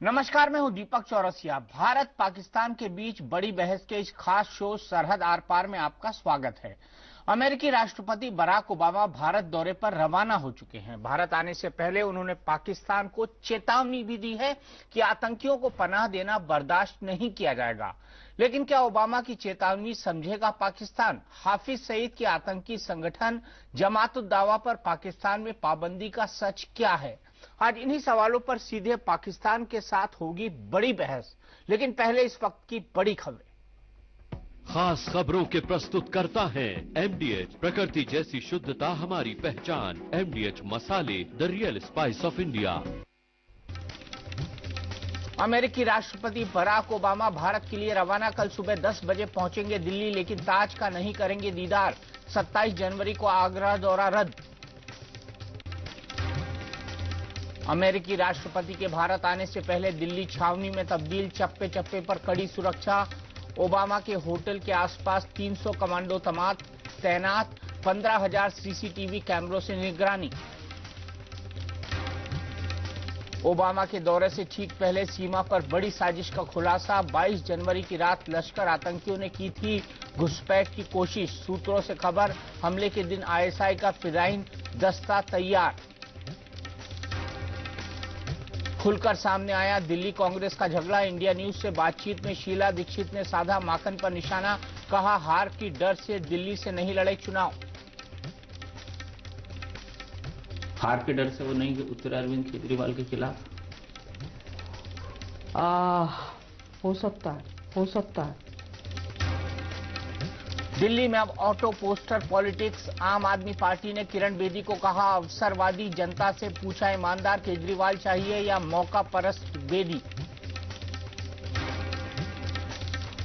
नमस्कार, मैं हूं दीपक चौरसिया। भारत पाकिस्तान के बीच बड़ी बहस के इस खास शो सरहद आर पार में आपका स्वागत है। अमेरिकी राष्ट्रपति बराक ओबामा भारत दौरे पर रवाना हो चुके हैं। भारत आने से पहले उन्होंने पाकिस्तान को चेतावनी भी दी है कि आतंकियों को पनाह देना बर्दाश्त नहीं किया जाएगा। लेकिन क्या ओबामा की चेतावनी समझेगा पाकिस्तान? हाफिज सईद के आतंकी संगठन जमात उद दावा पर पाकिस्तान में पाबंदी का सच क्या है? आज इन्हीं सवालों पर सीधे पाकिस्तान के साथ होगी बड़ी बहस। लेकिन पहले इस वक्त की बड़ी खबरें। खास खबरों के प्रस्तुत करता है एमडीएच, प्रकृति जैसी शुद्धता हमारी पहचान। एमडीएच मसाले, the real spice of India. अमेरिकी राष्ट्रपति बराक ओबामा भारत के लिए रवाना। कल सुबह 10 बजे पहुंचेंगे दिल्ली, लेकिन ताज का नहीं करेंगे दीदार। 27 जनवरी को आगरा दौरा रद्द। अमेरिकी राष्ट्रपति के भारत आने से पहले दिल्ली छावनी में तब्दील, चप्पे चप्पे पर कड़ी सुरक्षा। ओबामा के होटल के आसपास 300 कमांडो तैनात, 15,000 सीसीटीवी कैमरों से निगरानी। ओबामा के दौरे से ठीक पहले सीमा पर बड़ी साजिश का खुलासा। 22 जनवरी की रात लश्कर आतंकियों ने की थी घुसपैठ की कोशिश। सूत्रों से खबर, हमले के दिन आईएसआई का फिदायीन दस्ता तैयार। खुलकर सामने आया दिल्ली कांग्रेस का झगड़ा। इंडिया न्यूज से बातचीत में शीला दीक्षित ने साधा माखन पर निशाना, कहा हार की डर से दिल्ली से नहीं लड़े चुनाव। हार के डर से वो नहीं उतरे अरविंद केजरीवाल के खिलाफ? हो सकता है। दिल्ली में अब ऑटो पोस्टर पॉलिटिक्स। आम आदमी पार्टी ने किरण बेदी को कहा अवसरवादी, जनता से पूछा ईमानदार केजरीवाल चाहिए या मौका परस्त बेदी।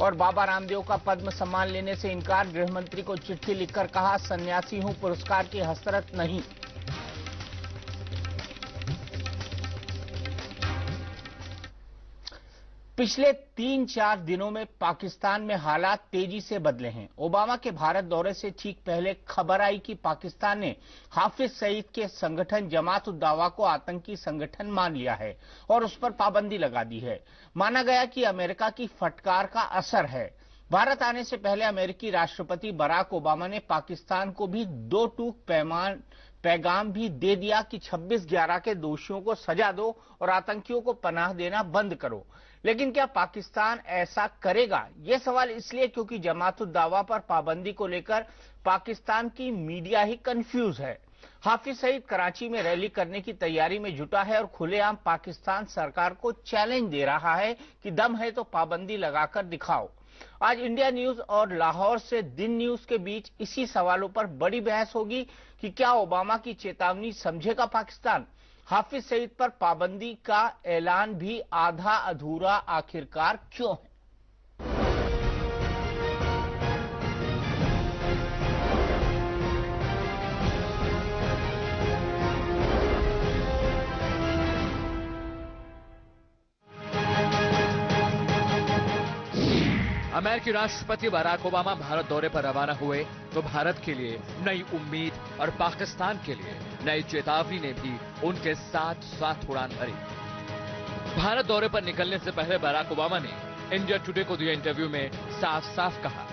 और बाबा रामदेव का पद्म सम्मान लेने से इनकार, गृहमंत्री को चिट्ठी लिखकर कहा सन्यासी हूं, पुरस्कार की हसरत नहीं। पिछले 3-4 दिनों में पाकिस्तान में हालात तेजी से बदले हैं। ओबामा के भारत दौरे से ठीक पहले खबर आई कि पाकिस्तान ने हाफिज सईद के संगठन जमात उद दावा को आतंकी संगठन मान लिया है और उस पर पाबंदी लगा दी है। माना गया कि अमेरिका की फटकार का असर है। भारत आने से पहले अमेरिकी राष्ट्रपति बराक ओबामा ने पाकिस्तान को भी दो टूक पैगाम भी दे दिया कि 26/11 के दोषियों को सजा दो और आतंकियों को पनाह देना बंद करो। लेकिन क्या पाकिस्तान ऐसा करेगा? यह सवाल इसलिए क्योंकि जमात उद दावा पर पाबंदी को लेकर पाकिस्तान की मीडिया ही कंफ्यूज है। हाफिज सईद कराची में रैली करने की तैयारी में जुटा है और खुलेआम पाकिस्तान सरकार को चैलेंज दे रहा है कि दम है तो पाबंदी लगाकर दिखाओ। आज इंडिया न्यूज और लाहौर से दिन न्यूज के बीच इसी सवालों पर बड़ी बहस होगी कि क्या ओबामा की चेतावनी समझेगा पाकिस्तान? हाफिज सईद पर पाबंदी का ऐलान भी आधा अधूरा आखिरकार क्यों है? अमेरिकी राष्ट्रपति बराक ओबामा भारत दौरे पर रवाना हुए तो भारत के लिए नई उम्मीद और पाकिस्तान के लिए नई चेतावनी ने भी उनके साथ साथ उड़ान भरी। भारत दौरे पर निकलने से पहले बराक ओबामा ने इंडिया टुडे को दिए इंटरव्यू में साफ साफ कहा,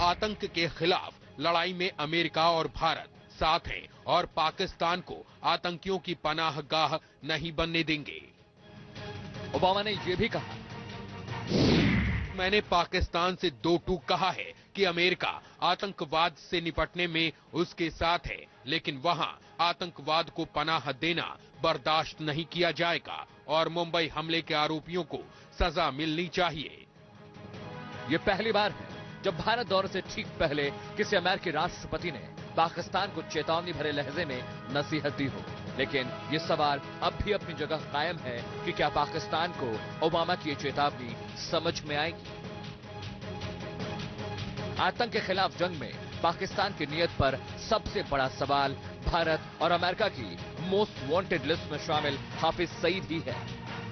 आतंक के खिलाफ लड़ाई में अमेरिका और भारत साथ हैं और पाकिस्तान को आतंकियों की पनाहगाह नहीं बनने देंगे। ओबामा ने यह भी कहा, मैंने पाकिस्तान से दो टूक कहा है कि अमेरिका आतंकवाद से निपटने में उसके साथ है, लेकिन वहां आतंकवाद को पनाह देना बर्दाश्त नहीं किया जाएगा और मुंबई हमले के आरोपियों को सजा मिलनी चाहिए। यह पहली बार है जब भारत दौरे से ठीक पहले किसी अमेरिकी राष्ट्रपति ने पाकिस्तान को चेतावनी भरे लहजे में नसीहत दी हो। लेकिन ये सवाल अब भी अपनी जगह कायम है कि क्या पाकिस्तान को ओबामा की चेतावनी समझ में आएगी? आतंक के खिलाफ जंग में पाकिस्तान की नीयत पर सबसे बड़ा सवाल भारत और अमेरिका की मोस्ट वांटेड लिस्ट में शामिल हाफिज सईद ही है।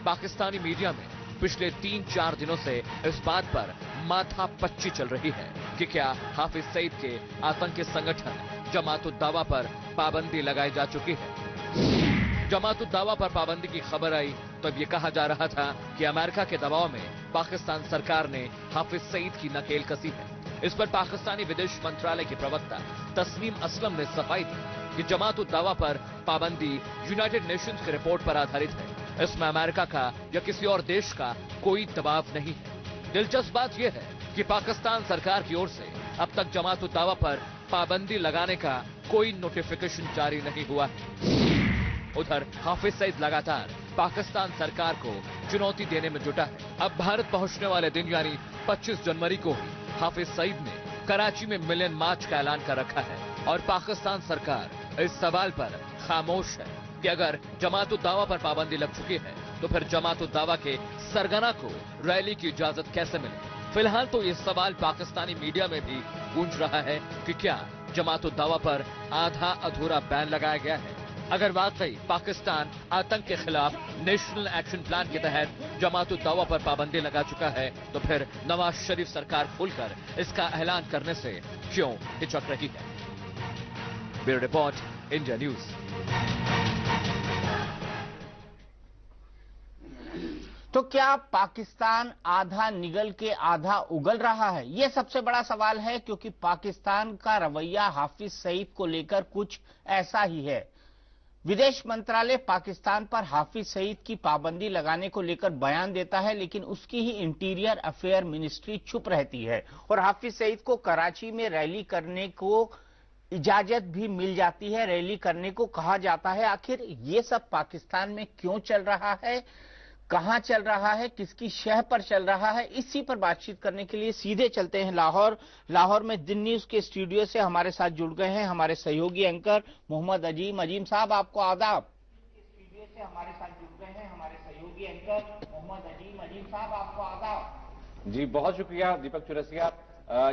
पाकिस्तानी मीडिया में पिछले 3-4 दिनों से इस बात पर माथापच्ची चल रही है कि क्या हाफिज सईद के आतंकी संगठन जमात उद दावा पर पाबंदी लगाई जा चुकी है। जमात उद दावा पर पाबंदी की खबर आई तब ये कहा जा रहा था कि अमेरिका के दबाव में पाकिस्तान सरकार ने हाफिज सईद की नकेल कसी है। इस पर पाकिस्तानी विदेश मंत्रालय की प्रवक्ता तस्नीम असलम ने सफाई दी कि जमात उद दावा पर पाबंदी यूनाइटेड नेशंस की रिपोर्ट पर आधारित है। इसमें अमेरिका का या किसी और देश का कोई दबाव नहीं है। दिलचस्प बात यह है कि पाकिस्तान सरकार की ओर से अब तक जमात उद दावा पर पाबंदी लगाने का कोई नोटिफिकेशन जारी नहीं हुआ है। उधर हाफिज सईद लगातार पाकिस्तान सरकार को चुनौती देने में जुटा है। अब भारत पहुंचने वाले दिन यानी 25 जनवरी को ही हाफिज सईद ने कराची में मिलियन मार्च का ऐलान कर रखा है और पाकिस्तान सरकार इस सवाल पर खामोश है कि अगर जमात उद दावा पर पाबंदी लग चुकी है तो फिर जमात उद दावा के सरगना को रैली की इजाजत कैसे मिले। फिलहाल तो ये सवाल पाकिस्तानी मीडिया में भी गूंज रहा है कि क्या जमात उद दावा पर आधा अधूरा बैन लगाया गया है। अगर वाकई पाकिस्तान आतंक के खिलाफ नेशनल एक्शन प्लान के तहत जमात उद दावा पर पाबंदी लगा चुका है तो फिर नवाज शरीफ सरकार खुलकर इसका ऐलान करने से क्यों हिचक रही है। Bureau report, India news. तो क्या पाकिस्तान आधा निगल के आधा उगल रहा है? यह सबसे बड़ा सवाल है, क्योंकि पाकिस्तान का रवैया हाफिज सईद को लेकर कुछ ऐसा ही है। विदेश मंत्रालय पाकिस्तान पर हाफिज सईद की पाबंदी लगाने को लेकर बयान देता है, लेकिन उसकी ही इंटीरियर अफेयर मिनिस्ट्री चुप रहती है और हाफिज सईद को कराची में रैली करने को इजाजत भी मिल जाती है, रैली करने को कहा जाता है। आखिर ये सब पाकिस्तान में क्यों चल रहा है, कहां चल रहा है, किसकी शह पर चल रहा है, इसी पर बातचीत करने के लिए सीधे चलते हैं लाहौर में दिन न्यूज के स्टूडियो से हमारे साथ जुड़ गए हैं हमारे सहयोगी एंकर मोहम्मद अजीम साहब, आपको आदाब। स्टूडियो से हमारे साथ जुड़ गए हैं हमारे सहयोगी एंकर मोहम्मद अजीम साहब, आपको आदाब। जी बहुत शुक्रिया दीपक चौरसिया।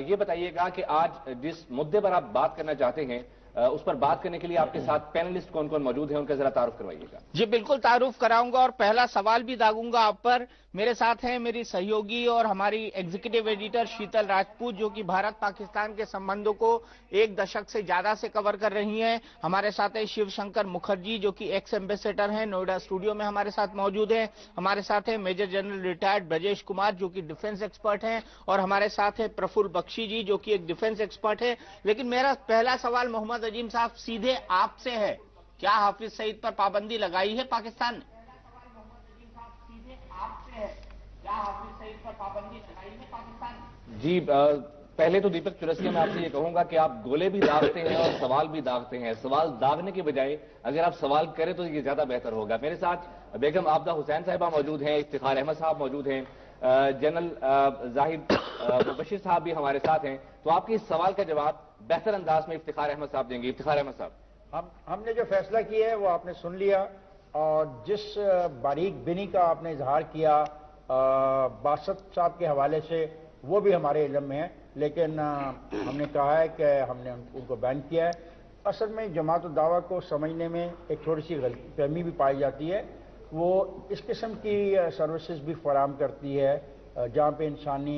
ये बताइएगा कि आज जिस मुद्दे पर आप बात करना चाहते हैं उस पर बात करने के लिए आपके साथ पैनलिस्ट कौन कौन मौजूद हैं, उनका जरा तारुफ करवाइएगा। जी बिल्कुल तारुफ कराऊंगा और पहला सवाल भी दागूंगा आप पर। मेरे साथ हैं मेरी सहयोगी और हमारी एग्जीक्यूटिव एडिटर शीतल राजपूत, जो कि भारत पाकिस्तान के संबंधों को एक दशक से ज्यादा से कवर कर रही हैं। हमारे साथ है शिव शंकर मुखर्जी, जो कि एक्स एम्बेसडर हैं, नोएडा स्टूडियो में हमारे साथ मौजूद हैं। हमारे साथ है major general retired Brajesh Kumar, जो कि डिफेंस एक्सपर्ट हैं, और हमारे साथ है प्रफुल्ल बख्शी जी, जो कि एक डिफेंस एक्सपर्ट है। लेकिन मेरा पहला सवाल मोहम्मद अजीम साहब सीधे आपसे है, क्या हाफिज सईद पर पाबंदी लगाई है पाकिस्तान ने? क्या हाफिज सईद पर पाबंदी लगाई है पाकिस्तान ने? जी पहले तो दीपक चौरसिया मैं आपसे ये कहूंगा कि आप गोले भी दागते हैं और सवाल भी दागते हैं। सवाल दागने के बजाय अगर आप सवाल करें तो ये ज्यादा बेहतर होगा। मेरे साथ बेगम आबदा हुसैन साहिबा मौजूद हैं, इफ्तिखार अहमद साहब मौजूद हैं, जनरल जाहिद मुबशिर साहब भी हमारे साथ हैं। तो आपके इस सवाल का जवाब बेहतर अंदाज में इफ्तिखार अहमद साहब देंगे। इफ्तिखार अहमद साहब, हमने जो फैसला किया है वो आपने सुन लिया, और जिस बारीक बिनी का आपने इजहार किया बासत साहब के हवाले से, वो भी हमारे इल्म में है, लेकिन हमने कहा है कि हमने उनको बैन किया है। असल में जमात उद दावा को समझने में एक थोड़ी सी गलतफहमी भी पाई जाती है। वो इस किस्म की सर्विसेज भी फराहम करती है जहाँ पे इंसानी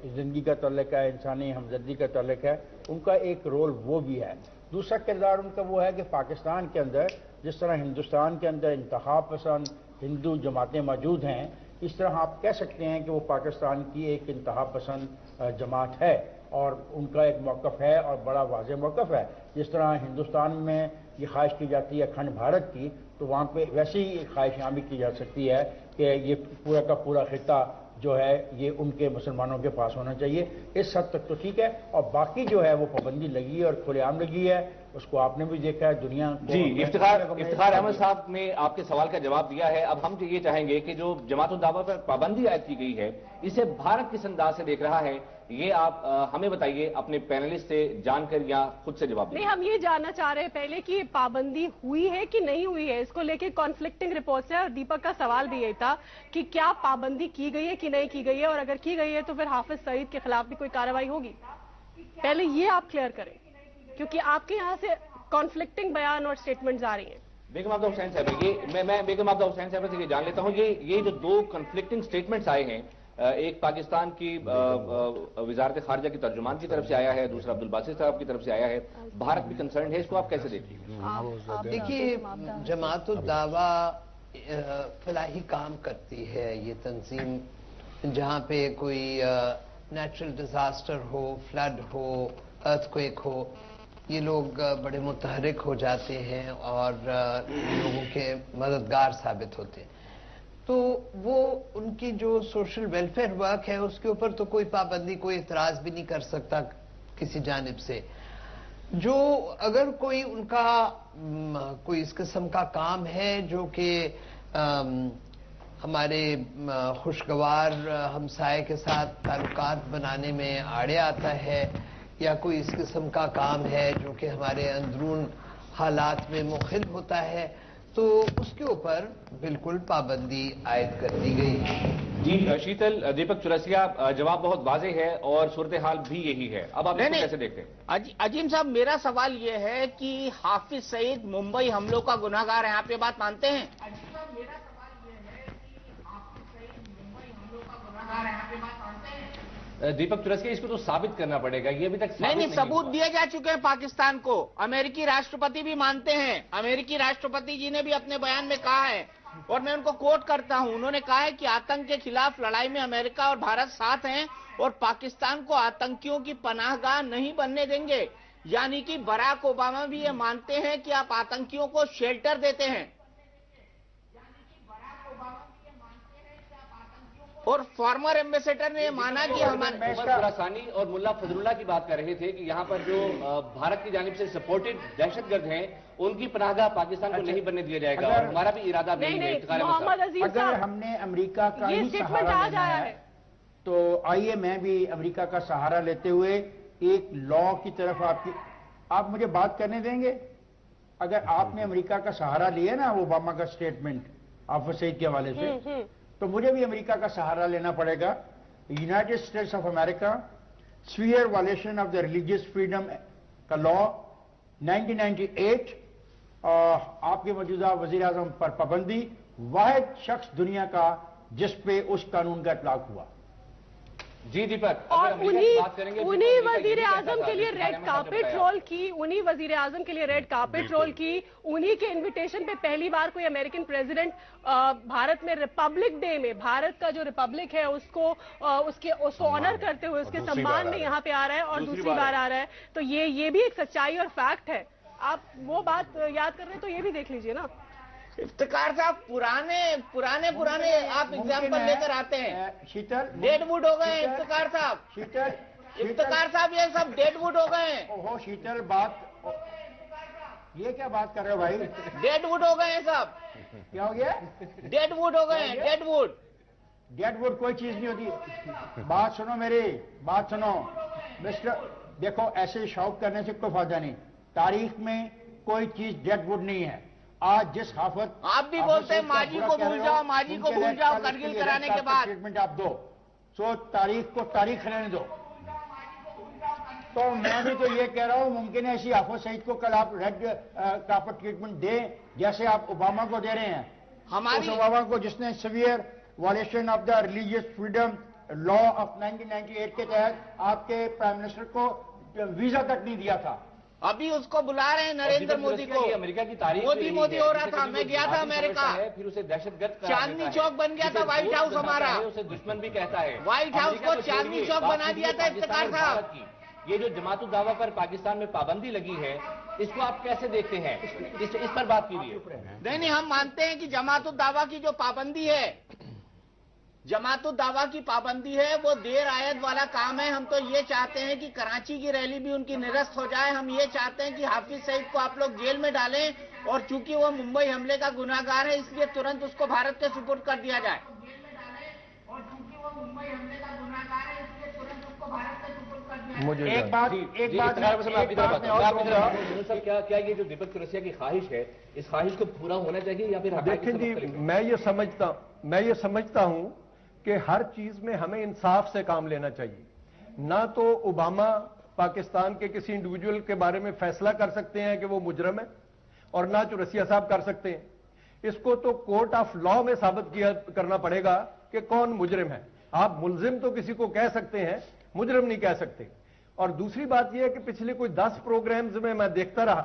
ज़िंदगी का तल्लुक़ है, इंसानी हमदर्दी का तल्लुक़ है, उनका एक रोल वो भी है। दूसरा किरदार उनका वो है कि पाकिस्तान के अंदर जिस तरह हिंदुस्तान के अंदर इंतहा पसंद हिंदू जमातें मौजूद हैं, इस तरह आप कह सकते हैं कि वो पाकिस्तान की एक इंतहा पसंद जमात है और उनका एक मौक़िफ़ है और बड़ा वाज़ेह मौक़िफ़ है। जिस तरह हिंदुस्तान में ये ख्वाहिश की जाती है अखंड भारत की, तो वहाँ पे वैसे ही एक ख्वाहिश यहाँ भी की जा सकती है कि ये पूरा का पूरा खित्ता जो है ये उनके मुसलमानों के पास होना चाहिए। इस हद तक तो ठीक है, और बाकी जो है वो पाबंदी लगी है और खुलेआम लगी है, उसको आपने भी देखा है, दुनिया को। जी इफ्तिखार अहमद साहब ने आपके सवाल का जवाब दिया है। अब हम ये चाहेंगे कि जो जमात उद दावा पर पाबंदी आयद की गई है, इसे भारत किस अंदाज से देख रहा है, ये आप हमें बताइए अपने पैनलिस्ट से जानकर या खुद से जवाब नहीं, हम ये जानना चाह रहे हैं पहले कि पाबंदी हुई है कि नहीं हुई है। इसको लेके कॉन्फ्लिक्टिंग रिपोर्ट्स है, और दीपक का सवाल भी यही था कि क्या पाबंदी की गई है कि नहीं की गई है, और अगर की गई है तो फिर हाफिज सईद के खिलाफ भी कोई कार्रवाई होगी। पहले ये आप क्लियर करें, क्योंकि आपके यहाँ से कॉन्फ्लिक्टिंग बयान और स्टेटमेंट्स आ रही हैं। बेगम आबदा हुसैन साहब, ये मैं बेगम आबदा हुसैन साहब से ये जान लेता हूँ, ये जो दो कॉन्फ्लिक्टिंग स्टेटमेंट्स आए हैं, एक पाकिस्तान की वजारत खारजा की तर्जुमान की तरफ से आया है, दूसरा अब्दुल बासित साहब की तरफ से आया है, भारत भी कंसर्न है, इसको आप कैसे देखते हैं? देखिए, जमात उद दावा फलाही काम करती है ये तंजीम। जहाँ पे कोई नेचुरल डिजास्टर हो, फ्लड हो, अर्थक्वेक हो, ये लोग बड़े मुतहरिक हो जाते हैं और लोगों के मददगार साबित होते हैं। तो वो उनकी जो सोशल वेलफेयर वर्क है उसके ऊपर तो कोई पाबंदी, कोई इतराज भी नहीं कर सकता किसी जानिब से। जो अगर कोई उनका कोई इस किस्म का काम है जो कि हमारे खुशगवार हमसाये के साथ ताल्लुकात बनाने में आड़े आता है, या कोई इस किस्म का काम है जो कि हमारे अंदरून हालात में मुखिल होता है, तो उसके ऊपर बिल्कुल पाबंदी आयद कर दी गई। जी शीतल, दीपक चौरसिया, जवाब बहुत वाज़ेह है और सूरत हाल भी यही है। अब आप इसको कैसे देखते हैं? अजीम साहब, मेरा सवाल ये है कि हाफिज सईद मुंबई हमलों का गुनाहगार है, आप ये बात मानते हैं? मेरा सवाल ये है कि हाफिज सईद मुंबई हमलों का गुनाहगार है, आप ये बात मानते हैं? दीपक चौरसिया, इसको तो साबित करना पड़ेगा, ये अभी तक नहीं, सबूत दिए जा चुके हैं पाकिस्तान को। अमेरिकी राष्ट्रपति भी मानते हैं, अमेरिकी राष्ट्रपति जी ने भी अपने बयान में कहा है, और मैं उनको कोट करता हूं, उन्होंने कहा है कि आतंक के खिलाफ लड़ाई में अमेरिका और भारत साथ हैं और पाकिस्तान को आतंकियों की पनाहगाह नहीं बनने देंगे। यानी कि बराक ओबामा भी ये मानते हैं कि आप आतंकियों को शेल्टर देते हैं, और फॉर्मर एम्बेसडर ने माना कि हमारे खुरासानी और मुल्ला फजलुल्लाह की बात कर रहे थे कि यहाँ पर जो भारत की जानिब से सपोर्टेड दहशतगर्द हैं उनकी पनाहगाह पाकिस्तान को नहीं बनने दिया जाएगा, और हमारा भी इरादा नहीं है। अगर हमने अमेरिका का ही सहारा लेना है तो आइए मैं भी अमेरिका का सहारा लेते हुए एक लॉ की तरफ आप मुझे बात करने देंगे? अगर आपने अमेरिका का सहारा लिया ना ओबामा का स्टेटमेंट हाफिज सईद के हवाले से, तो मुझे भी अमेरिका का सहारा लेना पड़ेगा। United states of America sphere violation of the religious freedom का लॉ 1998, आपके मौजूदा वजीर आजम पर पाबंदी, वाहिद शख्स दुनिया का जिस पे उस कानून का इतलाक हुआ। जी दीपक, और उन्हीं वजीर आजम के लिए रेड कार्पेट रोल की, उन्हीं वजीर आजम के लिए रेड कार्पेट रोल की, उन्हीं के इनविटेशन पे पहली बार कोई अमेरिकन प्रेसिडेंट भारत में रिपब्लिक डे में, भारत का जो रिपब्लिक है उसको उसको ऑनर करते हुए उसके सम्मान में यहाँ पे आ रहा है, और दूसरी बार आ रहा है। तो ये भी एक सच्चाई और फैक्ट है। आप वो बात याद कर रहे हैं तो ये भी देख लीजिए ना। इफ्तिकार साहब, पुराने आप एग्जाम्पल लेकर आते हैं। शीतल, डेडवुड हो गए इफ्तिकार साहब, इफ्तिकार साहब ये सब डेडवुड हो गए। ओहो शीतल, बात ये क्या बात कर रहे हो भाई? डेडवुड हो गए सब। क्या हो गया? डेडवुड हो गए, डेडवुड कोई चीज नहीं होती। बात सुनो, मेरी बात सुनो मिस्टर, देखो ऐसे शौक करने से कोई फायदा नहीं। तारीख में कोई चीज डेडवुड नहीं है। आज जिस हाफत आप भी बोलते हैं माजी को भूल जाओ, माजी को भूल जाओ, करगिल कराने के बाद ट्रीटमेंट आप दो, सो तारीख को तारीख रहने दो। तो मैं भी तो ये कह रहा हूं, मुमकिन है इसी हाफिज सईद को कल आप रेड कार्पेट ट्रीटमेंट दें, जैसे आप ओबामा को दे रहे हैं। उस ओबामा को जिसने severe violation of the religious freedom law of 1998 के तहत आपके प्राइम मिनिस्टर को वीजा तक नहीं दिया था। अभी उसको बुला रहे हैं नरेंद्र मोदी को। अमेरिका की तारीख मोदी हो रहा था, मैं गया था अमेरिका, फिर उसे दहशतगर्द चांदनी चौक बन गया था व्हाइट हाउस हमारा, उसे दुश्मन भी कहता है। व्हाइट हाउस को चांदनी चौक बना दिया था इफ्तिकार साहब। ये जो जमातुल दावा पर पाकिस्तान में पाबंदी लगी है, इसको आप कैसे देखते हैं? इस पर बात कीजिए। नहीं, हम मानते हैं कि जमातुल दावा की जो पाबंदी है, जमातुल दावा की पाबंदी है, वो देर आयत वाला काम है। हम तो ये चाहते हैं कि कराची की रैली भी उनकी निरस्त हो जाए। हम ये चाहते हैं कि हाफिज सईद को आप लोग जेल में डालें, और चूंकि वो मुंबई हमले का गुनाहगार है इसलिए तुरंत उसको भारत के सुपुर्द कर दिया जाए। मुझे एक बात क्या ये जो दीपक चौरसिया की ख्वाहिश है, इस ख्वाहिश को पूरा होना चाहिए या फिर? देखें जी, मैं ये समझता हूं कि हर चीज में हमें इंसाफ से काम लेना चाहिए। ना तो ओबामा पाकिस्तान के किसी इंडिविजुअल के बारे में फैसला कर सकते हैं कि वो मुजरम है, और ना चौरसिया साहब कर सकते हैं। इसको तो कोर्ट ऑफ लॉ में साबित करना पड़ेगा कि कौन मुजरिम है। आप मुलजिम तो किसी को कह सकते हैं, मुजरिम नहीं कह सकते। और दूसरी बात यह है कि पिछले कोई 10 प्रोग्राम्स में मैं देखता रहा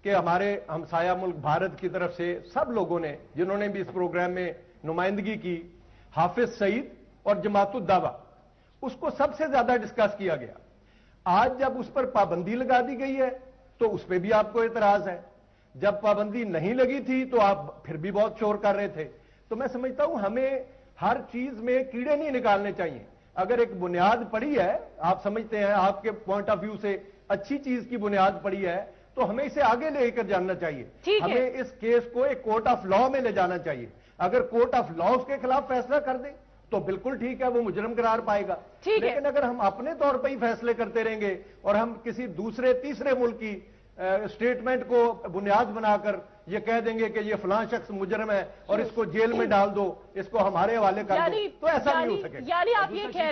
कि हमारे हमसाया मुल्क भारत की तरफ से सब लोगों ने जिन्होंने भी इस प्रोग्राम में नुमाइंदगी की, हाफिज सईद और जमातुद दावा, उसको सबसे ज्यादा डिस्कस किया गया। आज जब उस पर पाबंदी लगा दी गई है तो उस पर भी आपको एतराज है, जब पाबंदी नहीं लगी थी तो आप फिर भी बहुत शोर कर रहे थे। तो मैं समझता हूं हमें हर चीज में कीड़े नहीं निकालने चाहिए। अगर एक बुनियाद पड़ी है, आप समझते हैं आपके पॉइंट ऑफ व्यू से अच्छी चीज की बुनियाद पड़ी है, तो हमें इसे आगे लेकर जाना चाहिए। हमें इस केस को एक कोर्ट ऑफ लॉ में ले जाना चाहिए। अगर कोर्ट ऑफ लॉ उसके खिलाफ फैसला कर दे तो बिल्कुल ठीक है, वो मुजरम करार पाएगा। लेकिन अगर हम अपने तौर पर ही फैसले करते रहेंगे और हम किसी दूसरे तीसरे मुल्क की स्टेटमेंट को बुनियाद बनाकर ये कह देंगे कि ये फलां शख्स मुजरम है और इसको जेल में डाल दो, इसको हमारे हवाले कर दो, तो ऐसा नहीं हो सकेगा। यानी आप ये कह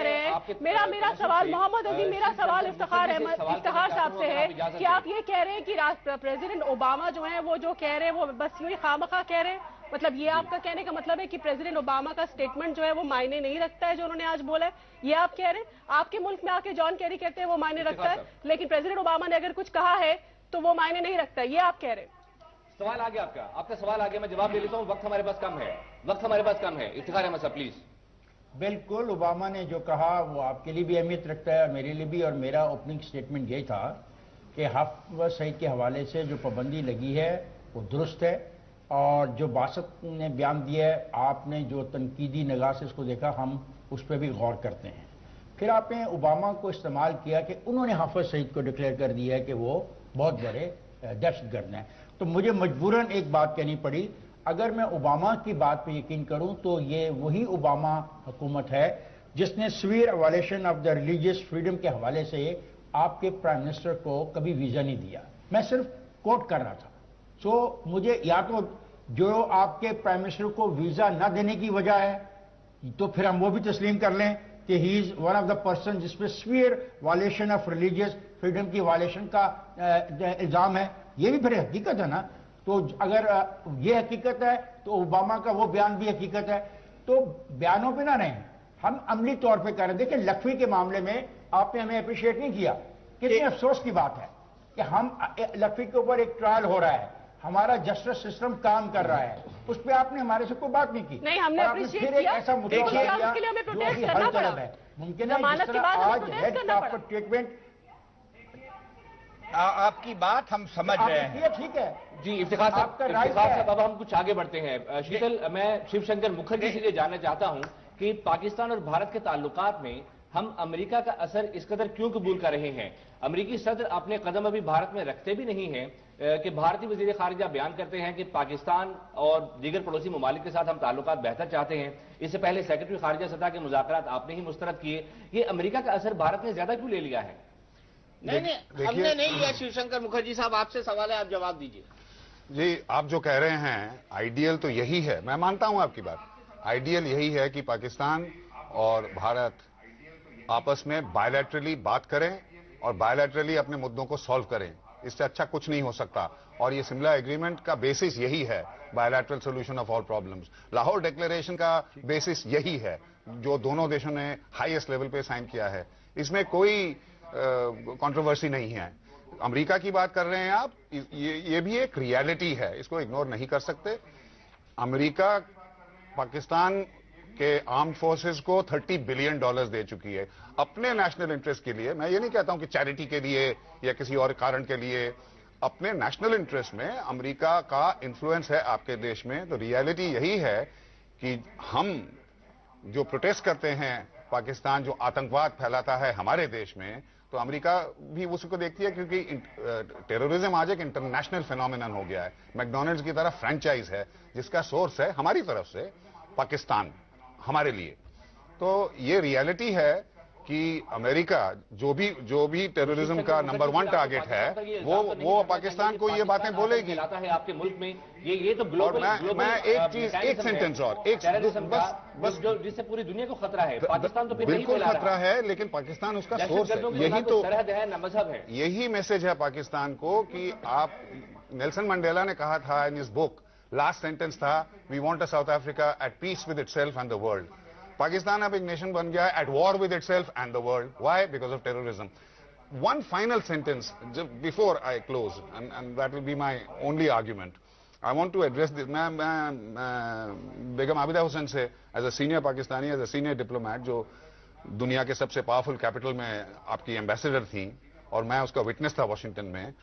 रहे हैं, मेरा सवाल मोहम्मद अजीम, मेरा सवाल इफ्तिखार साहब से है कि आप ये कह रहे हैं कि प्रेसिडेंट ओबामा जो है वो जो कह रहे हैं वो बस यूं ही खामखा कह रहे हैं, मतलब ये आपका कहने का मतलब है कि प्रेसिडेंट ओबामा का स्टेटमेंट जो है वो मायने नहीं रखता है, जो उन्होंने आज बोला है, ये आप कह रहे हैं? आपके मुल्क में आके जॉन कैरी कहते हैं वो मायने रखता है, लेकिन प्रेसिडेंट ओबामा ने अगर कुछ कहा है तो वो मायने नहीं रखता है, ये आप कह रहे हैं? सवाल आ गया आपका सवाल आ गया, मैं जवाब दे लेता हूं, वक्त हमारे पास कम है। इफ्तिखार अहमद साहब प्लीज। बिल्कुल, ओबामा ने जो कहा वो आपके लिए भी अहमियत रखता है और मेरे लिए भी, और मेरा ओपनिंग स्टेटमेंट यही था कि हाफिज सईद के हवाले से जो पाबंदी लगी है वो दुरुस्त है, और जो बासत ने बयान दिया है, आपने जो तनकीदी निगाह से उसको देखा, हम उस पर भी गौर करते हैं। फिर आपने ओबामा को इस्तेमाल किया कि उन्होंने हाफिज सईद को डिक्लेयर कर दिया है कि वो बहुत बड़े दहशतगर्द हैं। तो मुझे मजबूरन एक बात कहनी पड़ी, अगर मैं ओबामा की बात पर यकीन करूं तो ये वही ओबामा हुकूमत है जिसने severe violation of the religious freedom के हवाले से आपके प्राइम मिनिस्टर को कभी वीजा नहीं दिया। मैं सिर्फ कोट कर रहा था। सो मुझे या तो जो आपके प्राइम मिनिस्टर को वीजा न देने की वजह है तो फिर हम वो भी तस्लीम कर लें कि he is one of the person जिसपे severe violation of religious freedom की वायलेशन का इल्जाम है, ये भी फिर हकीकत है ना। तो अगर ये हकीकत है तो ओबामा का वो बयान भी हकीकत है। तो बयानों पे ना रहें, हम अमली तौर पे करें। देखिए लखवी के मामले में आपने हमें अप्रिशिएट नहीं किया, कितने अफसोस की बात है कि हम लखवी के ऊपर एक ट्रायल हो रहा है, हमारा जस्टिस सिस्टम काम कर रहा है, उस पर आपने हमारे से कोई बात नहीं की। नहीं, हमने फिर एक ऐसा मुद्दा हल तलब है। मुमकिन है जिस तरह आज हेड ऑफ स्टेटमेंट, आपकी बात हम समझ रहे हैं, ठीक है जी। इफ्तिखार साहब, अब हम कुछ आगे बढ़ते हैं। शीतल, मैं शिवशंकर मुखर्जी से ये जानना चाहता हूं कि पाकिस्तान और भारत के ताल्लुकात में हम अमेरिका का असर इस कदर क्यों कबूल कर रहे हैं? अमेरिकी सदर अपने कदम अभी भारत में रखते भी नहीं हैं कि भारतीय वजीर खारिजा बयान करते हैं कि पाकिस्तान और दीगर पड़ोसी ममालिक के साथ हम ताल्लुकात बेहतर चाहते हैं। इससे पहले सेक्रेटरी खारिजा सतह के मुज़ाकरात आपने ही मुस्तरद किए। ये अमेरिका का असर भारत ने ज्यादा क्यों ले लिया है? नहीं, हमने नहीं लिया। शिवशंकर मुखर्जी साहब, आपसे सवाल है, आप जवाब दीजिए। जी, आप जो कह रहे हैं आइडियल तो यही है, मैं मानता हूं आपकी बात। आइडियल यही है कि पाकिस्तान और भारत आपस में बायलैटरली बात करें और बायलैटरली अपने मुद्दों को सॉल्व करें। इससे अच्छा कुछ नहीं हो सकता, और ये शिमला एग्रीमेंट का बेसिस यही है, bilateral solution of all problems. Lahore declaration का बेसिस यही है, जो दोनों देशों ने हाईएस्ट लेवल पे साइन किया है। इसमें कोई कंट्रोवर्सी नहीं है। अमेरिका की बात कर रहे हैं आप, ये भी एक रियलिटी है, इसको इग्नोर नहीं कर सकते। अमेरिका पाकिस्तान के आर्म्ड फोर्सेस को $30 बिलियन दे चुकी है अपने नेशनल इंटरेस्ट के लिए। मैं ये नहीं कहता हूं कि चैरिटी के लिए या किसी और कारण के लिए, अपने नेशनल इंटरेस्ट में अमेरिका का इन्फ्लुएंस है आपके देश में। तो रियलिटी यही है कि हम जो प्रोटेस्ट करते हैं, पाकिस्तान जो आतंकवाद फैलाता है हमारे देश में, तो अमेरिका भी उसको देखती है, क्योंकि टेररिज्म आज एक इंटरनेशनल फिनोमिनन हो गया है। मैकडॉनल्ड्स की तरह फ्रेंचाइज है जिसका सोर्स है हमारी तरफ से पाकिस्तान हमारे लिए। तो ये रियलिटी है कि अमेरिका जो भी टेररिज्म का नंबर 1 टारगेट है, वो पाकिस्तान को ये बातें बोलेगी। है आपके मुल्क में ये तो ग्लोबल, मैं एक सेंटेंस और बस जिससे पूरी दुनिया को खतरा है। पाकिस्तान तो बिल्कुल खतरा है, लेकिन पाकिस्तान उसका सोर्स है। यही तो सरहद है, न मजहब है। यही मैसेज है पाकिस्तान को कि आप, नेल्सन मंडेला ने कहा था in his book, last sentence था, we want a South Africa at peace with itself and the world. Pakistan अब एक नेशन बन गया है at war with itself and the world. Why? Because of terrorism. one final sentence before I close, and that will be my only argument. I want to address this. मैं बेगम आबिदा हुसैन से as a senior Pakistani, as a senior diplomat, जो दुनिया के सबसे powerful capital में आपकी ambassador थी और मैं उसका विटनेस था वॉशिंगटन में,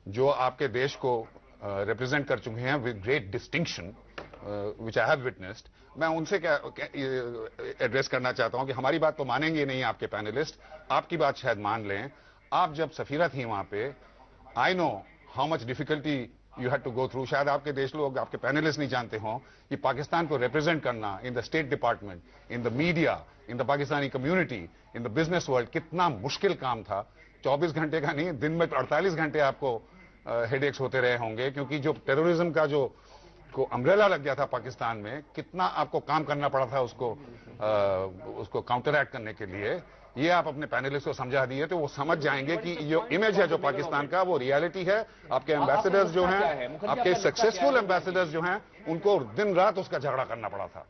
जो आपके देश को रिप्रेजेंट कर चुके हैं with great distinction, which I have witnessed, मैं उनसे क्या एड्रेस करना चाहता हूं कि हमारी बात तो मानेंगे नहीं आपके पैनलिस्ट, आपकी बात शायद मान लें। आप जब सफीरा थी वहां पे, I know how much difficulty you had to go through. शायद आपके देश लोग, आपके पैनलिस्ट नहीं जानते हों कि पाकिस्तान को रिप्रेजेंट करना in the state department, in the media, in the Pakistani community, in the business world कितना मुश्किल काम था। 24 घंटे का नहीं, दिन में 48 घंटे आपको हेडेक्स होते रहे होंगे, क्योंकि जो टेररिज्म का जो अम्ब्रेला लग गया था पाकिस्तान में, कितना आपको काम करना पड़ा था उसको काउंटरैक्ट करने के लिए। ये आप अपने पैनलिस्ट को समझा दिए तो वो समझ जाएंगे कि जो इमेज है जो पाकिस्तान का, वो रियलिटी है। आपके एम्बेसडर्स जो हैं, आपके सक्सेसफुल एम्बेसडर्स जो हैं, उनको दिन रात उसका झगड़ा करना पड़ा था।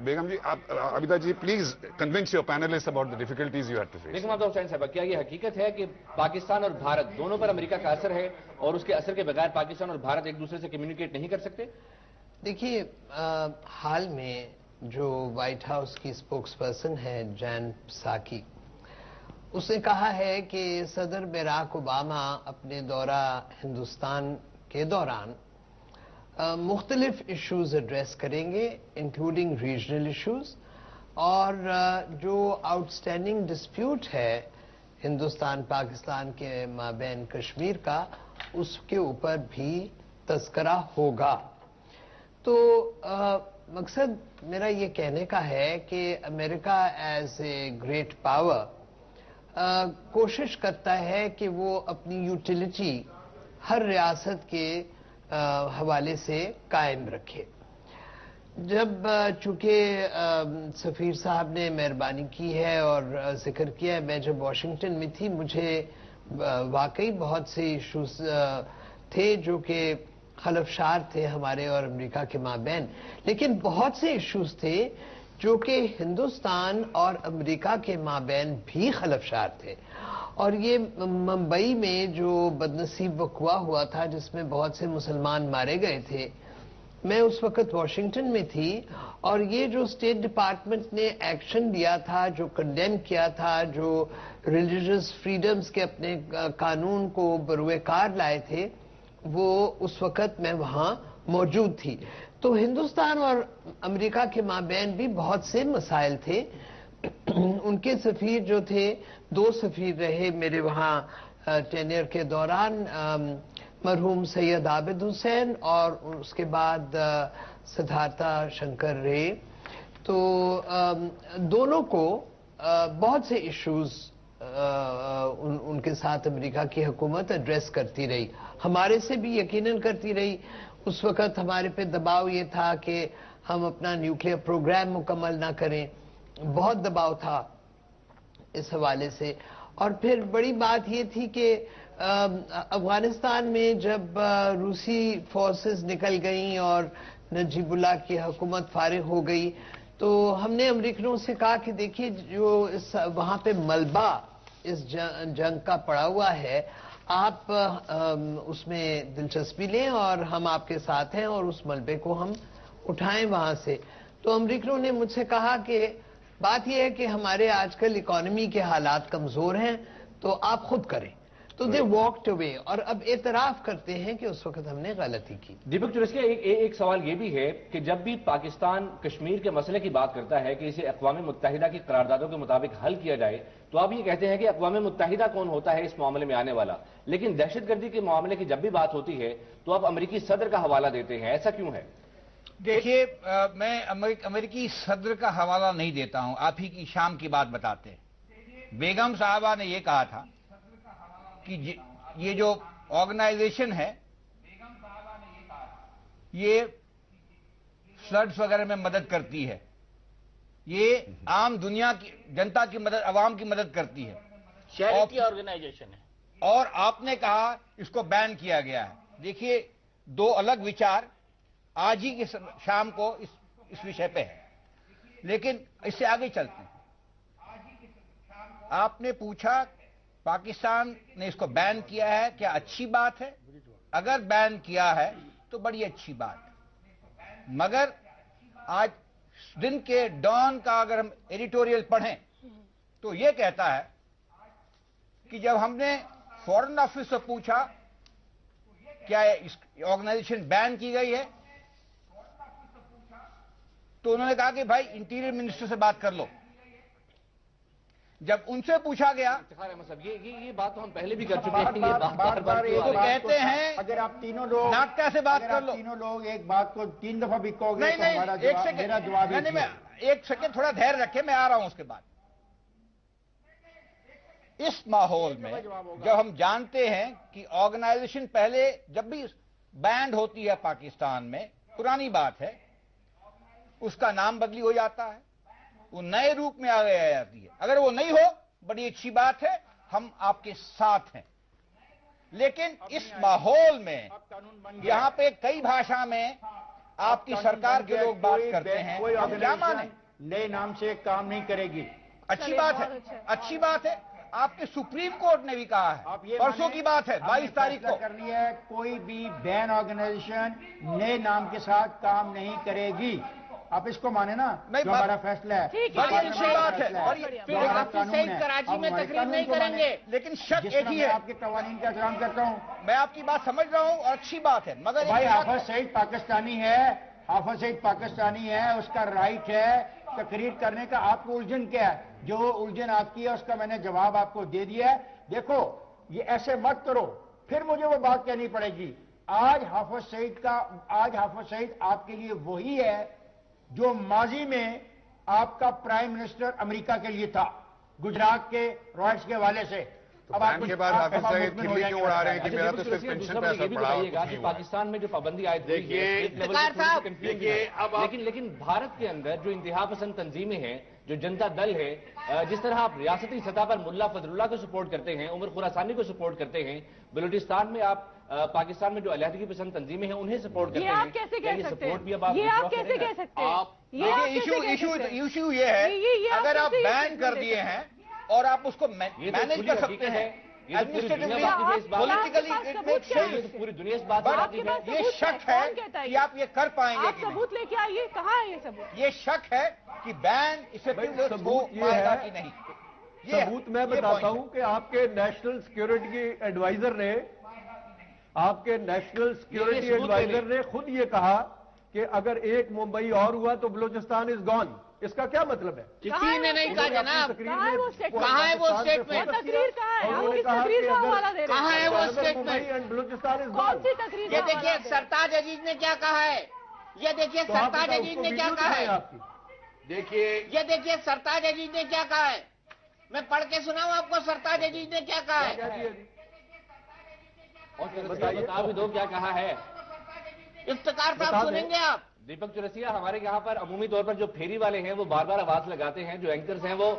बेगम जी, आप Abida ji, please convince your panelist about the difficulties you had to face. Begum Abida Hussain sahab, क्या ये हकीकत है कि पाकिस्तान और भारत दोनों पर अमेरिका का असर है और उसके असर के बगैर पाकिस्तान और भारत एक दूसरे से कम्युनिकेट नहीं कर सकते? देखिए, हाल में जो व्हाइट हाउस की स्पोक्स पर्सन है जैन साकी, उसने कहा है कि सदर बराक ओबामा अपने दौरा हिंदुस्तान के दौरान मुख्तलिफ इश्यूज एड्रेस करेंगे, इंक्लूडिंग रीजनल इश्यूज, और जो आउटस्टैंडिंग डिस्प्यूट है हिंदुस्तान पाकिस्तान के माबैन कश्मीर का, उसके ऊपर भी तस्करा होगा। तो मकसद मेरा ये कहने का है कि America as a great power कोशिश करता है कि वो अपनी यूटिलिटी हर रियासत के हवाले से कायम रखे। जब चूंकि सफीर साहब ने मेहरबानी की है और जिक्र किया है, मैं जब वॉशिंगटन में थी, मुझे वाकई बहुत से इश्यूज थे जो कि खलफशार थे हमारे और अमेरिका के माबैन, लेकिन बहुत से इश्यूज थे जो कि हिंदुस्तान और अमेरिका के माबैन भी खलफशार थे। और ये मुंबई में जो बदनसीब वक़्वा हुआ था जिसमें बहुत से मुसलमान मारे गए थे, मैं उस वक़्त वॉशिंगटन में थी, और ये जो स्टेट डिपार्टमेंट ने एक्शन लिया था, जो कंडेम किया था, जो रिलीजियस फ्रीडम्स के अपने कानून को बरूए कार लाए थे, वो उस वक़्त मैं वहाँ मौजूद थी। तो हिंदुस्तान और अमेरिका के माबैन भी बहुत से मसाइल थे। उनके सफीर जो थे, 2 सफीर रहे मेरे वहाँ टेन्योर के दौरान, मरहूम सैयद आबिद हुसैन और उसके बाद सिद्धार्था शंकर रे। तो दोनों को बहुत से इश्यूज उनके साथ अमेरिका की हुकूमत एड्रेस करती रही, हमारे से भी यकीनन करती रही। उस वक़्त हमारे पे दबाव ये था कि हम अपना न्यूक्लियर प्रोग्राम मुकम्मल ना करें, बहुत दबाव था इस हवाले से। और फिर बड़ी बात ये थी कि अफगानिस्तान में जब रूसी फोर्सेस निकल गईं और नजीबुल्लाह की हुकूमत फारिग हो गई, तो हमने अमेरिकनों से कहा कि देखिए, जो इस वहाँ पे मलबा इस जंग का पड़ा हुआ है, आप उसमें दिलचस्पी लें और हम आपके साथ हैं और उस मलबे को हम उठाएं वहाँ से। तो अमेरिकनों ने मुझसे कहा कि बात यह है कि हमारे आजकल इकोनॉमी के हालात कमजोर हैं, तो आप खुद करें। तो दे वॉक्ड अवे, और अब एतराफ करते हैं कि उस वक्त हमने गलती की। दीपक चुरसिया, एक सवाल ये भी है कि जब भी पाकिस्तान कश्मीर के मसले की बात करता है कि इसे अक़वाम मुत्तहिदा की करारदादों के मुताबिक हल किया जाए, तो आप ये कहते हैं कि अक़वाम मुत्तहिदा कौन होता है इस मामले में आने वाला, लेकिन दहशतगर्दी के मामले की जब भी बात होती है तो आप अमेरिकी सदर का हवाला देते हैं, ऐसा क्यों है? देखिए, मैं अमेरिकी सदर का हवाला नहीं देता हूं, आप ही की शाम की बात बताते हैं। बेगम साहबा ने यह कहा था कि ये जो ऑर्गेनाइजेशन है, ये फ्लड्स वगैरह में मदद करती है, ये आम दुनिया की जनता की मदद, अवाम की मदद करती है, चैरिटी ऑर्गेनाइजेशन है। और आपने कहा इसको बैन किया गया है। देखिए, 2 अलग विचार आज ही की शाम को इस विषय पे है, लेकिन इससे आगे चलते हैं। आपने पूछा पाकिस्तान ने इसको बैन किया है, क्या अच्छी बात है? अगर बैन किया है तो बड़ी अच्छी बात है, मगर आज दिन के डॉन का अगर हम एडिटोरियल पढ़ें तो यह कहता है कि जब हमने फॉरेन ऑफिस से पूछा क्या इस ऑर्गेनाइजेशन बैन की गई है, तो उन्होंने कहा कि भाई इंटीरियर मिनिस्टर से बात कर लो। जब उनसे पूछा गया, ये बात तो हम पहले भी कर चुके हैं, तो कहते हैं अगर आप तीनों लोग नाटका से बात कर लो। तीनों लोग एक बात को 3 दफा भी कहोगे नहीं तो नहीं, हमारा एक जवाब, सेकंड, मेरा जवाब मैं एक सेकंड थोड़ा धैर्य रखे, मैं आ रहा हूं उसके बाद। इस माहौल में जब हम जानते हैं कि ऑर्गेनाइजेशन पहले जब भी बैंड होती है पाकिस्तान में, पुरानी बात है, उसका नाम बदली हो जाता है, वो नए रूप में आ जाती है। अगर वो नहीं हो, बड़ी अच्छी बात है, हम आपके साथ हैं। लेकिन इस माहौल में यहां पे कई भाषा में आपकी सरकार के लोग बात करते हैं, कोई हम क्या माने? नए नाम से काम नहीं करेगी। अच्छी बात है, अच्छी बात है। आपके सुप्रीम कोर्ट ने भी कहा है, परसों की बात है, 22 तारीख को करनी है, कोई भी बैन ऑर्गेनाइजेशन नए नाम के साथ काम नहीं करेगी। आप इसको माने ना, नहीं, जो हमारा फैसला है, बड़ी अच्छी बात है। कराची में तकरीर नहीं करेंगे, लेकिन शक एक ही है, आपके कवानीन का एहतराम करता हूँ, मैं आपकी बात समझ रहा हूँ और अच्छी बात है, मगर भाई हाफिज सईद पाकिस्तानी है, हाफिज सईद पाकिस्तानी है, उसका राइट है तकरीर करने का। आपको उलझन क्या है? जो उलझन आपकी है उसका मैंने जवाब आपको दे दिया है। देखो, ये ऐसे मत करो, फिर मुझे वो बात कहनी पड़ेगी। आज हाफिज सईद आपके लिए वही है जो माजी में आपका प्राइम मिनिस्टर अमेरिका के लिए था, गुजरात के रॉयट्स के हवाले से। तो बैन के बाद हाफिज सईद खिल्ली क्यों उड़ा रहे हैं कि मेरा तो सिर्फ पेंशन पे असर पड़ा बताइएगा कि पाकिस्तान में जो पाबंदी आयद हुई है, देखिए अब लेकिन भारत के अंदर जो इंतहा पसंद तंजीमें हैं, जो जनता दल है, जिस तरह आप रियासती सतह पर मुल्ला फजलुल्लाह को सपोर्ट करते हैं, उमर खुरासानी को सपोर्ट करते हैं, बलूचिस्तान में आप पाकिस्तान में जो अलहदगी पसंद तंजीमें हैं उन्हें सपोर्ट करते हैं, आप कैसे कह सकते हैं? ये आप कैसे कह सकते हैं? इशू ये है, अगर आप बैन कर दिए हैं और आप उसको मैनेज कर सकते हैं पूरी दुनिया इस बात पर ये शक है कि आप ये कर पाएंगे। आप सबूत लेके आइए, कहाँ है ये सबूत? ये शक है कि बैन इसे हो पाएगा कि नहीं। सबूत मैं बताता हूं कि आपके नेशनल सिक्योरिटी एडवाइजर ने खुद ये कहा कि अगर एक मुंबई और हुआ तो बलूचिस्तान इज गॉन। इसका क्या मतलब है? किसी ने नहीं कहा जनाब, कहाँ है वो स्टेटमेंट? तकरीर कहाँ है? आपकी तकरीर का हवाला दे रहे हैं। कहाँ है वो स्टेटमेंट? बलूचिस्तान इज कौन सी तकरीर? ये देखिए सरताज अजीज ने क्या कहा है, ये देखिए सरताज अजीज ने क्या कहा है, ये देखिए सरताज अजीज ने क्या कहा है। मैं पढ़ के सुनाऊं आपको सरताज अजीज ने क्या कहा है? और बता भी दो क्या कहा है। इफ्तिकार साहब सुनेंगे आप? दीपक चौरसिया, हमारे यहाँ पर अमूमी तौर पर जो फेरी वाले हैं वो बार बार आवाज लगाते हैं, जो एंकर्स हैं वो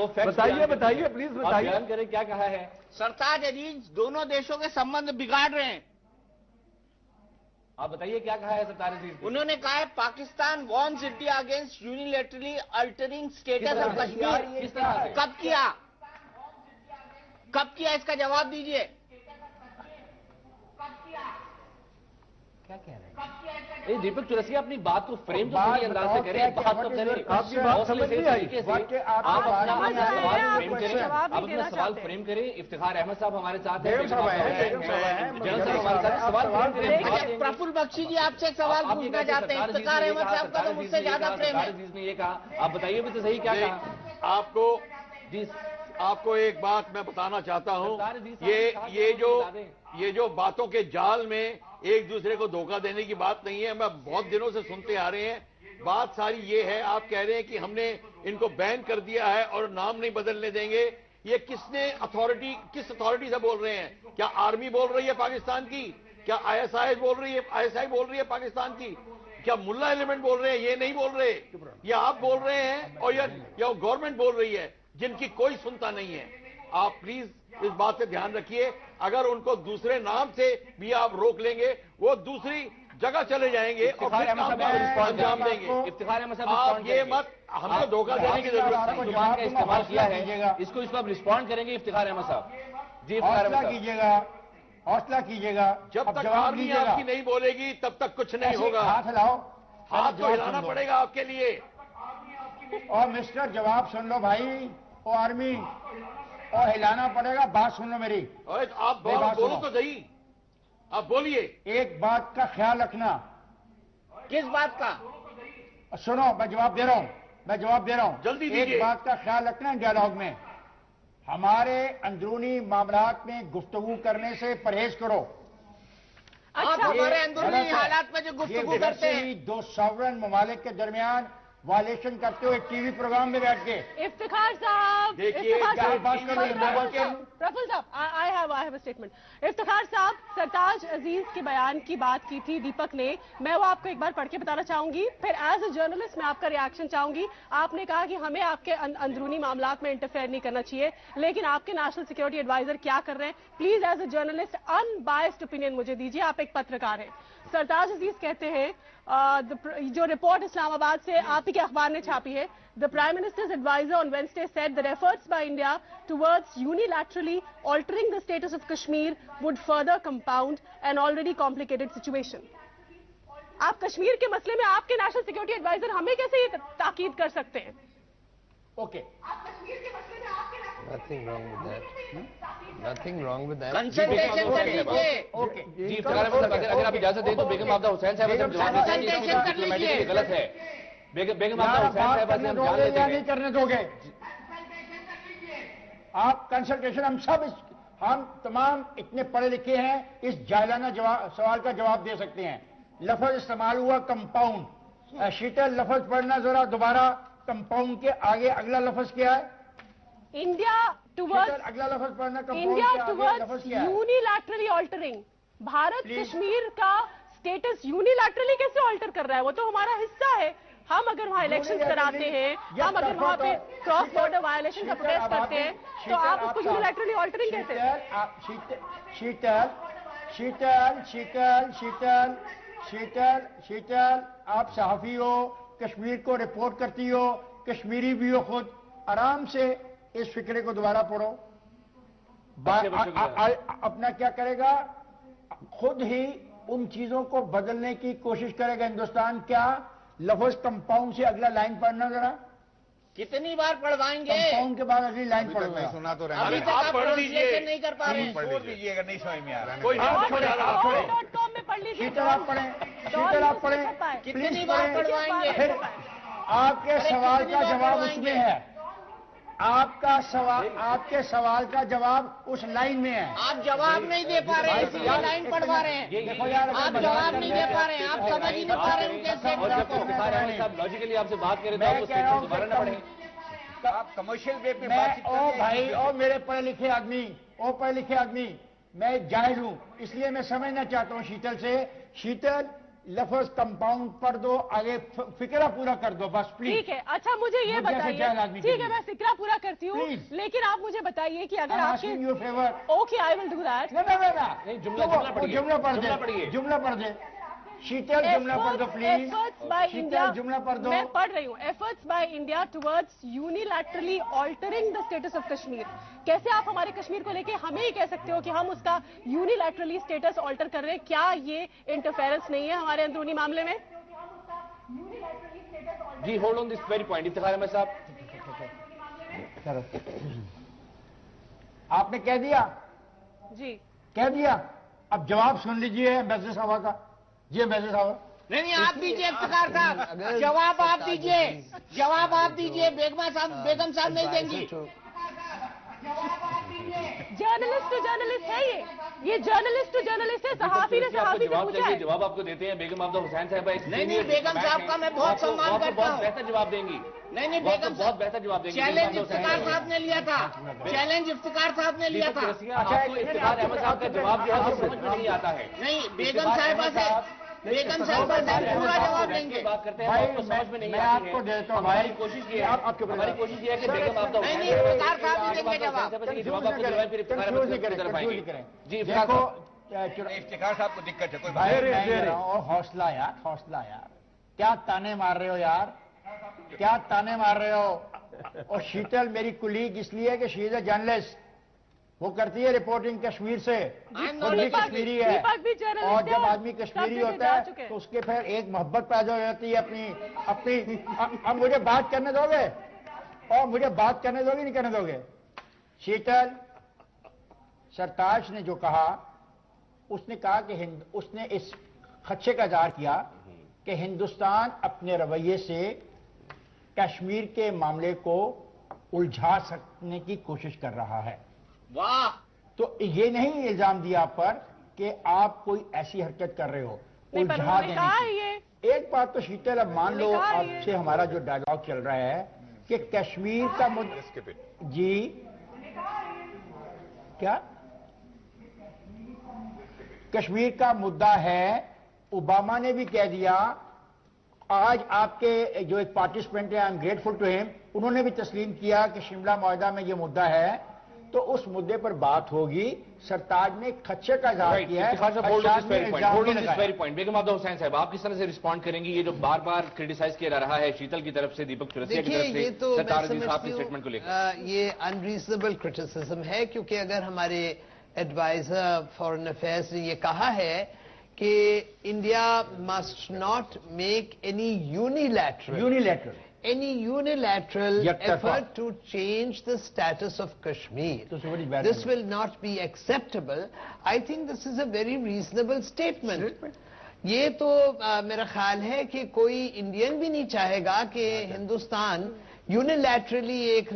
फैक्ट बताइए प्लीज बताइए, बयान करें क्या कहा है। सरताज अजीज दोनों देशों के संबंध बिगाड़ रहे हैं। आप बताइए क्या कहा है सरताज अजीज? उन्होंने कहा है Pakistan warns India against unilaterally altering status of Kashmir. किस तरह से? कब किया इसका जवाब दीजिए। क्या कह रहे हैं? दीपक चौरसिया अपनी बात को फ्रेम तो सही अंदाज से करें, बात तो करें, आपकी बात समझ नहीं आई। आप अपना सवाल फ्रेम करें। इफ्तिखार अहमद साहब हमारे साथ हैं, प्रफुल्ल बख्शी जी आपसे एक सवाल पूछना चाहते हैं। इफ्तिखार अहमद साहब का तो मुझसे ज्यादा प्रेम है। ने ये कहा, आप बताइए भी तो सही क्या कहा। आपको एक बात मैं बताना चाहता हूं, ये जो बातों के जाल में एक दूसरे को धोखा देने की बात नहीं है, मैं बहुत दिनों से सुनते आ रहे हैं। बात सारी ये है, आप कह रहे हैं कि हमने इनको बैन कर दिया है और नाम नहीं बदलने देंगे। ये किस अथॉरिटी से बोल रहे हैं? क्या आर्मी बोल रही है पाकिस्तान की? क्या आईएसआई बोल रही है पाकिस्तान की? क्या मुल्ला एलिमेंट बोल रहे हैं? ये नहीं बोल रहे, ये आप बोल रहे हैं और या गवर्नमेंट बोल रही है, जिनकी कोई सुनता नहीं है। आप प्लीज इस बात से ध्यान रखिए, अगर उनको दूसरे नाम से भी आप रोक लेंगे, वो दूसरी जगह चले जाएंगे और फिर काम का अंजाम देंगे। इफ्तिखार अहमद साहब आप ये मत हमको धोखा देने की जरूरत नहीं। जुबान का इस्तेमाल किया है, इसको आप रिस्पॉन्ड करेंगे इफ्तिखार अहमद साहब? जी इफ्तिखार अहमद साहब कीजिएगा, हौसला कीजिएगा। जब तक आर्मी आपकी नहीं बोलेगी तब तक कुछ नहीं होगा। हाथ हिलाओ, हाथ तो हिलाना पड़ेगा आपके लिए। और मिस्टर जवाब सुन लो भाई, ओ आर्मी, और हिलाना पड़ेगा। बात सुन लो मेरी। आप बोलो तो सही, आप बोलिए। एक बात का ख्याल रखना। किस बात का? सुनो, मैं जवाब दे रहा हूं, जल्दी दीजिए। एक बात का ख्याल रखना डायलॉग में। हमारे अंदरूनी मामलात में गुफ्तगू करने से परहेज करो। आप हमारे अंदरूनी हालात में जो गुफ्तगू करते हैं, दो सॉवरन ममालिक के दरमियान वायलेशन करते हुए टीवी प्रोग्राम में बैठ के। इफ्तिखार साहब, देखिए प्रफुल्ल साहब, I have a statement. Iftikhar साहब, सरताज अजीज के बयान की बात की थी दीपक ने, मैं वो आपको एक बार पढ़ के बताना चाहूंगी, फिर एज अ जर्नलिस्ट मैं आपका रिएक्शन चाहूंगी। आपने कहा कि हमें आपके अंदरूनी मामलात में इंटरफेयर नहीं करना चाहिए, लेकिन आपके नेशनल सिक्योरिटी एडवाइजर क्या कर रहे हैं? Please as a journalist unbiased opinion मुझे दीजिए, आप एक पत्रकार हैं। सरताज अजीज कहते हैं, जो रिपोर्ट इस्लामाबाद से आप ही के अखबार ने छापी है, the prime minister's adviser on Wednesday said the efforts by India towards unilaterally altering the status of Kashmir would further compound an already complicated situation. आप कश्मीर के मसले में आपके नेशनल सिक्योरिटी एडवाइजर हमें कैसे ये ताकीद कर सकते हैं? Okay, Nothing wrong with that. Nothing wrong with that. Consultation कर लीजिए। ओके जी इफ्तिखार अहमद साहब, अगर आप इजाजत दें तो बेगम आपदा हुसैन साहब जब जवाब देते हैं डिप्लोमेटिकली गलत है। बेगम आपदा हुसैन साहब से हम जान लेते हैं। नहीं करने दोगे आप कंसल्टेशन? हम तमाम इतने पढ़े लिखे हैं, इस जायलाना सवाल का जवाब दे सकते हैं। लफ्ज इस्तेमाल हुआ कंपाउंड। शीतल, लफ्ज पढ़ना जरा दोबारा। कंपाउंड के आगे अगला लफ्ज क्या है? इंडिया टुवर्ड्स, अगला लफ्ज पढ़ना। India towards unilaterally altering. Bharat Kashmir का स्टेटस यूनिलैटरली कैसे ऑल्टर कर रहा है? वो तो हमारा हिस्सा है। हम अगर वहाँ इलेक्शन कराते हैं, हम अगर वहाँ पे क्रॉस बॉर्डर वायलेशन का प्रोटेस्ट करते हैं, तो आप उसको यूनिलैटरली ऑल्टरिंग कहते हैं? शीतल, आप सहाफी हो, कश्मीर को रिपोर्ट करती हो, कश्मीरी भी हो खुद। आराम से इस फिक्रे को दोबारा पढ़ो। अपना क्या करेगा? खुद ही उन चीजों को बदलने की कोशिश करेगा हिंदुस्तान। क्या लफ्ज कंपाउंड से अगला लाइन पढ़ना जरा। कितनी बार पढ़वाएंगे? कंपाउंड के बाद अगली लाइन पढ़ना। सुना तो अभी तक आप ट्रांसलेशन नहीं कर पा रहे हैं। छोड़ दीजिएगा, नहीं समझ में आ रहा है। .com में पढ़ लीजिए। शीतल आप पढ़ें, कितनी बार पढ़वाएंगे? फिर आपके सवाल का जवाब उसमें है। आपके सवाल का जवाब उस लाइन में है। आप जवाब नहीं दे पा रहे हैं, इसलिए लाइन पढ़वा रहे हैं। देखो यार, आप जवाब नहीं दे पा रहे हैं, आप समझ ही नहीं पा रहे हैं उनके साहब लॉजिकली आपसे बात करें तो आप उसको दोबारा ना पढ़ें। आप कमर्शियल वे पे बातचीत कर रहे हैं। भाई, ओ मेरे पढ़े लिखे आदमी, मैं जाहिल हूं, इसलिए मैं समझना चाहता हूं शीतल से। शीतल, लफ्ज कंपाउंड पढ़ दो, आगे फिक्रा पूरा कर दो बस प्लीज। ठीक है, अच्छा मुझे ये बताइए। ठीक है, मैं फिक्रा पूरा करती हूँ, लेकिन आप मुझे बताइए कि अगर आपके okay I will do that. जुमला पढ़ दे शीतल, जुमला पढ़ दो प्लीज। एफर्ट्स बाय इंडिया, जुमला पढ़ दो। मैं पढ़ रही हूँ। Efforts by India towards unilaterally altering the status of Kashmir. कैसे आप हमारे कश्मीर को लेके हमें ही कह सकते हो कि हम उसका यूनिलैटरली स्टेटस ऑल्टर कर रहे हैं? क्या ये इंटरफेरेंस नहीं है हमारे अंदरूनी मामले में? जी hold on this very point. Iftikhar Ahmed sahab, आपने कह दिया जी, कह दिया। अब जवाब सुन लीजिए एम्बेसडर साहब का। जी एम्बेसडर साहब। नहीं, आप दीजिए इफ्तिखार साहब, जवाब आप दीजिए, जवाब आप दीजिए। बेगम साहब नहीं देंगी। जर्नलिस्ट टू जर्नलिस्ट है ये जर्नलिस्ट टू जर्नलिस्ट है। सहाफी ने सहाफी से पूछा है। जवाब आपको देते हैं बेगम आपदा हुसैन साहब। नहीं, बेगम साहब का मैं बहुत सम्मान करता हूँ। बहुत बेहतर जवाब देंगी। नहीं, बेगम बहुत बेहतर जवाब देंगे। चैलेंज इफ्तिखार साहब ने लिया था, चैलेंज इफ्तिखार साहब ने लिया था। आपको इफ्तिखार अहमद साहब का जवाब जो है वो समझ में नहीं आता है। नहीं, बेगम साहिबा से पूरा जवाब देंगे। बात करते हैं आपको समझ में नहीं आती है। आपको देता हूँ। हमारी कोशिश ये है कि बेगम आपदा हुसैन इफ्तिखार साहब ही देंगे जवाब। जवाब आपको दिलवाएं, फिर इफ्तिखार अहमद साहब की तरफ आएंगे। जी देखो, इफ्तिखार साहब को दिक्कत है कोई भाई मैं कह रहा हूँ हौसला यार, हौसला यार, क्या ताने मार रहे हो यार, क्या ताने मार रहे हो। और शीतल मेरी कुलीग इसलिए कि शी इज अ जर्नलिस्ट, वो करती है रिपोर्टिंग कश्मीर से, खुद भी कश्मीरी है, और जब आदमी कश्मीरी होता है तो उसके फिर एक मोहब्बत पैदा हो जाती है अपनी। अब मुझे बात करने दोगे, और मुझे बात करने दोगे नहीं करने दोगे। शीतल, सरताज ने जो कहा, उसने कहा कि उसने इस खदशे का इजहार किया कि हिंदुस्तान अपने रवैये से कश्मीर के मामले को उलझा सकने की कोशिश कर रहा है। वाह! तो ये नहीं इल्जाम दिया आप पर कि आप कोई ऐसी हरकत कर रहे हो उलझा देने की। एक बात तो शीतल, अब मान लो आपसे हमारा जो डायलॉग चल रहा है कि कश्मीर का मुद्दा, जी क्या कश्मीर का मुद्दा है, ओबामा ने भी कह दिया। आज आपके जो एक पार्टिसिपेंट है, I am grateful to him, उन्होंने भी तस्लीम किया कि शिमला मुआहदा में ये मुद्दा है, तो उस मुद्दे पर बात होगी। सरताज ने खदशे का इजहार किया है। बेगम आबदा हुसैन साहब, आप किस तरह से रिस्पॉन्ड करेंगी ये जो बार बार क्रिटिसाइज किया जा रहा है शीतल की तरफ से, दीपक चौरसिया की तरफ से, तो सरताज साहब के स्टेटमेंट को लेकर? ये अनरीजनेबल क्रिटिसिज्म है, क्योंकि अगर हमारे एडवाइजर फॉरेन अफेयर्स ने ये कहा है कि India must not make any unilateral effort to change the status of Kashmir. This will not be acceptable. I think this is a very reasonable statement. ये तो मेरा ख्याल है कि कोई इंडियन भी नहीं चाहेगा कि हिंदुस्तान यूनिलैटरली एक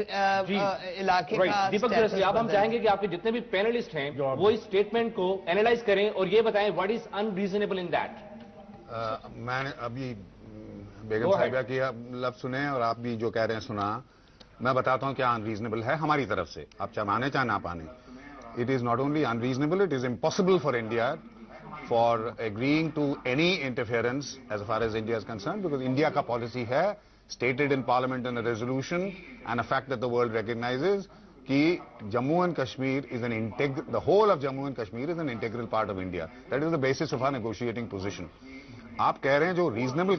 इलाके का। दीपक चौरसिया, अब हम चाहेंगे कि आपके जितने भी पैनलिस्ट हैं वो इस स्टेटमेंट को एनालाइज करें और ये बताएं what is unreasonable in that. मैंने अभी बेगम साहिबा की लफ्ज सुने और आप भी जो कह रहे हैं सुना। मैं बताता हूं क्या अनरीजनेबल है हमारी तरफ से, आप चाहे माने चाहे ना पाने। It is not only unreasonable, it is impossible for India for agreeing to any interference as far as India is concern, because India का पॉलिसी है, stated in parliament in a resolution and a fact that the world recognizes कि Jammu and Kashmir is an the whole of Jammu and Kashmir is an integral part of India. That is the basis of our negotiating position. आप कह रहे हैं जो reasonable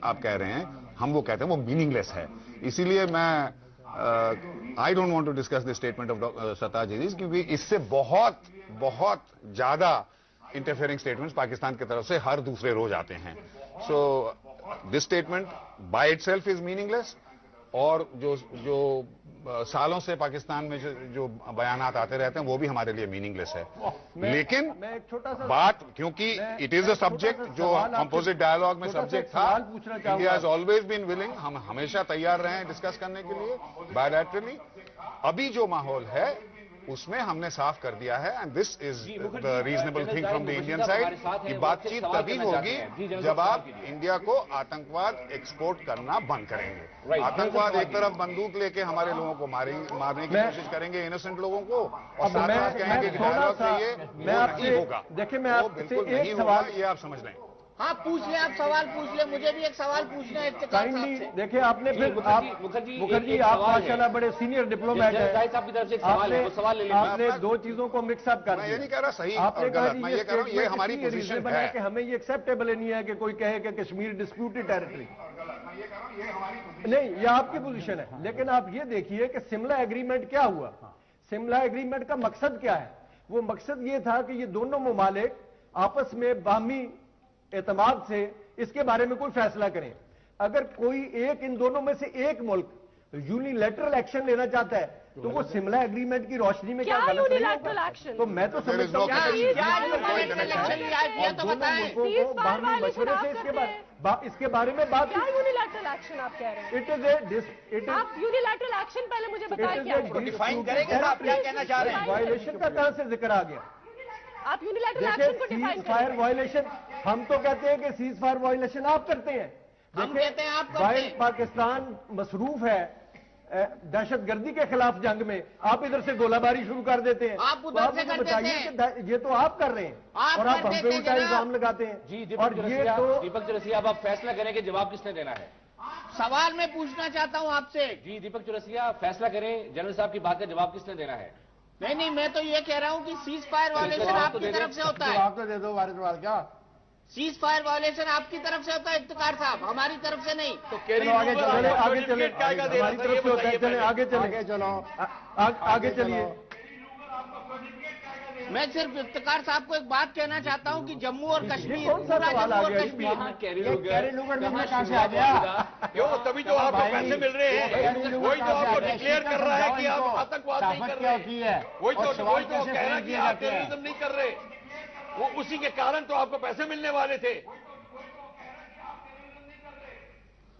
आप कह रहे हैं, हम वो कहते हैं वो मीनिंगलेस है। इसीलिए मैं I don't want to discuss the statement of Sartaj Aziz, क्योंकि इससे बहुत बहुत ज्यादा इंटरफेयरिंग स्टेटमेंट्स पाकिस्तान की तरफ से हर दूसरे रोज आते हैं। So this statement by itself is meaningless, और जो सालों से पाकिस्तान में जो बयानात आते रहते हैं वो भी हमारे लिए मीनिंगलेस है। लेकिन बात, क्योंकि इट इज अ सब्जेक्ट जो कंपोजिट डायलॉग में सब्जेक्ट था, India has always been willing, हम हमेशा तैयार रहे हैं डिस्कस करने के लिए बायलैटरली। अभी जो माहौल है उसमें हमने साफ कर दिया है, and this is the reasonable thing from the Indian side कि बातचीत तभी होगी जब आप इंडिया को आतंकवाद एक्सपोर्ट करना बंद करेंगे। आतंकवाद एक तरफ बंदूक लेके हमारे लोगों को मारने की कोशिश करेंगे, इनोसेंट लोगों को, और साथ साथ कहेंगे कि डायलॉग चाहिए, वो नहीं होगा। देखिए मैं बिल्कुल नहीं होगा, ये आप समझ लें। हाँ पूछ ले, आप सवाल पूछ ले, मुझे भी एक सवाल पूछना है इफ्तिखार साहब से। देखिए आपने फिर मुखर्जी आप माशाल्लाह बड़े सीनियर डिप्लोमेट हैं, आपने दो चीजों को मिक्सअप कर दिया। मैं ये नहीं कह रहा सही आपने कहा मैं ये कह रहा हूं ये हमारी पोजीशन है कि हमें ये एक्सेप्टेबल नहीं है कि कोई कहे कि कश्मीर डिस्प्यूटेड टेरिटरी नहीं, ये आपकी पोजीशन है। लेकिन आप ये देखिए कि शिमला एग्रीमेंट क्या हुआ। शिमला एग्रीमेंट का मकसद क्या है? वो मकसद ये था कि ये दोनों ममालिक आपस में बाहमी एतमाद से इसके बारे में कोई फैसला करें। अगर कोई एक इन दोनों में से एक मुल्क यूनिलैटरल एक्शन लेना चाहता है तो वो शिमला एग्रीमेंट की रोशनी में क्या गलत नहीं होगा? तो मैं तो समझता हूँ मशवरे से इसके बारे में बात। यूनिलैटरल एक्शन आप कह रहे हैं? इट इज आप यूनिलैटरल एक्शन पहले मुझे बताइए, डिफाइन करेंगे आप क्या कहना चाह रहे हैं? वायलेशन का कहां से जिक्र आ गया? आप यूनिलैटरल एक्शन को डिफाइन फायर वायलेशन, हम तो कहते हैं कि सीज फायर वायलेशन आप करते हैं, हम कहते हैं आप करते हैं। पाकिस्तान मसरूफ है दहशतगर्दी के खिलाफ जंग में, आप इधर से गोलाबारी शुरू कर देते हैं। आप उधर से करते हैं, ये तो आप कर रहे हैं और आप हम पे उल्टा इल्जाम लगाते हैं। जी और ये तो दीपक चौरसिया, अब आप फैसला करें कि जवाब किसने देना है। सवाल मैं पूछना चाहता हूं आपसे। जी दीपक चौरसिया, फैसला करें, जनरल साहब की बात का जवाब किसने देना है? नहीं, मैं तो ये कह रहा हूँ कि सीज फायर वायलेशन आपकी तरफ से होता है। जवाब तो दे दो वारिस सवाल का। सीज फायर वायलेशन आपकी तरफ से होता है इफ्तिकार साहब, हमारी तरफ से नहीं। तो कैरी आगे चले, आगे चले, हमारी तरफ से होता है। चले आगे चले, आगे चलिए। मैं सिर्फ इफ्तिकार साहब को एक बात कहना चाहता हूँ कि जम्मू और कश्मीर, कौन सा सवाल आ गया? कैरी लूगर में कहाँ से आ गया? क्यों? तभी तो आपको पैसे मिल रहे हैं, वही तो आपको डिक्लेयर कर रहा है कि आप आतंकवाद नहीं कर रहे। वही तो कह रहा है कि आप टेररिज्म नहीं कर रहे, वो उसी के कारण तो आपको पैसे मिलने वाले थे।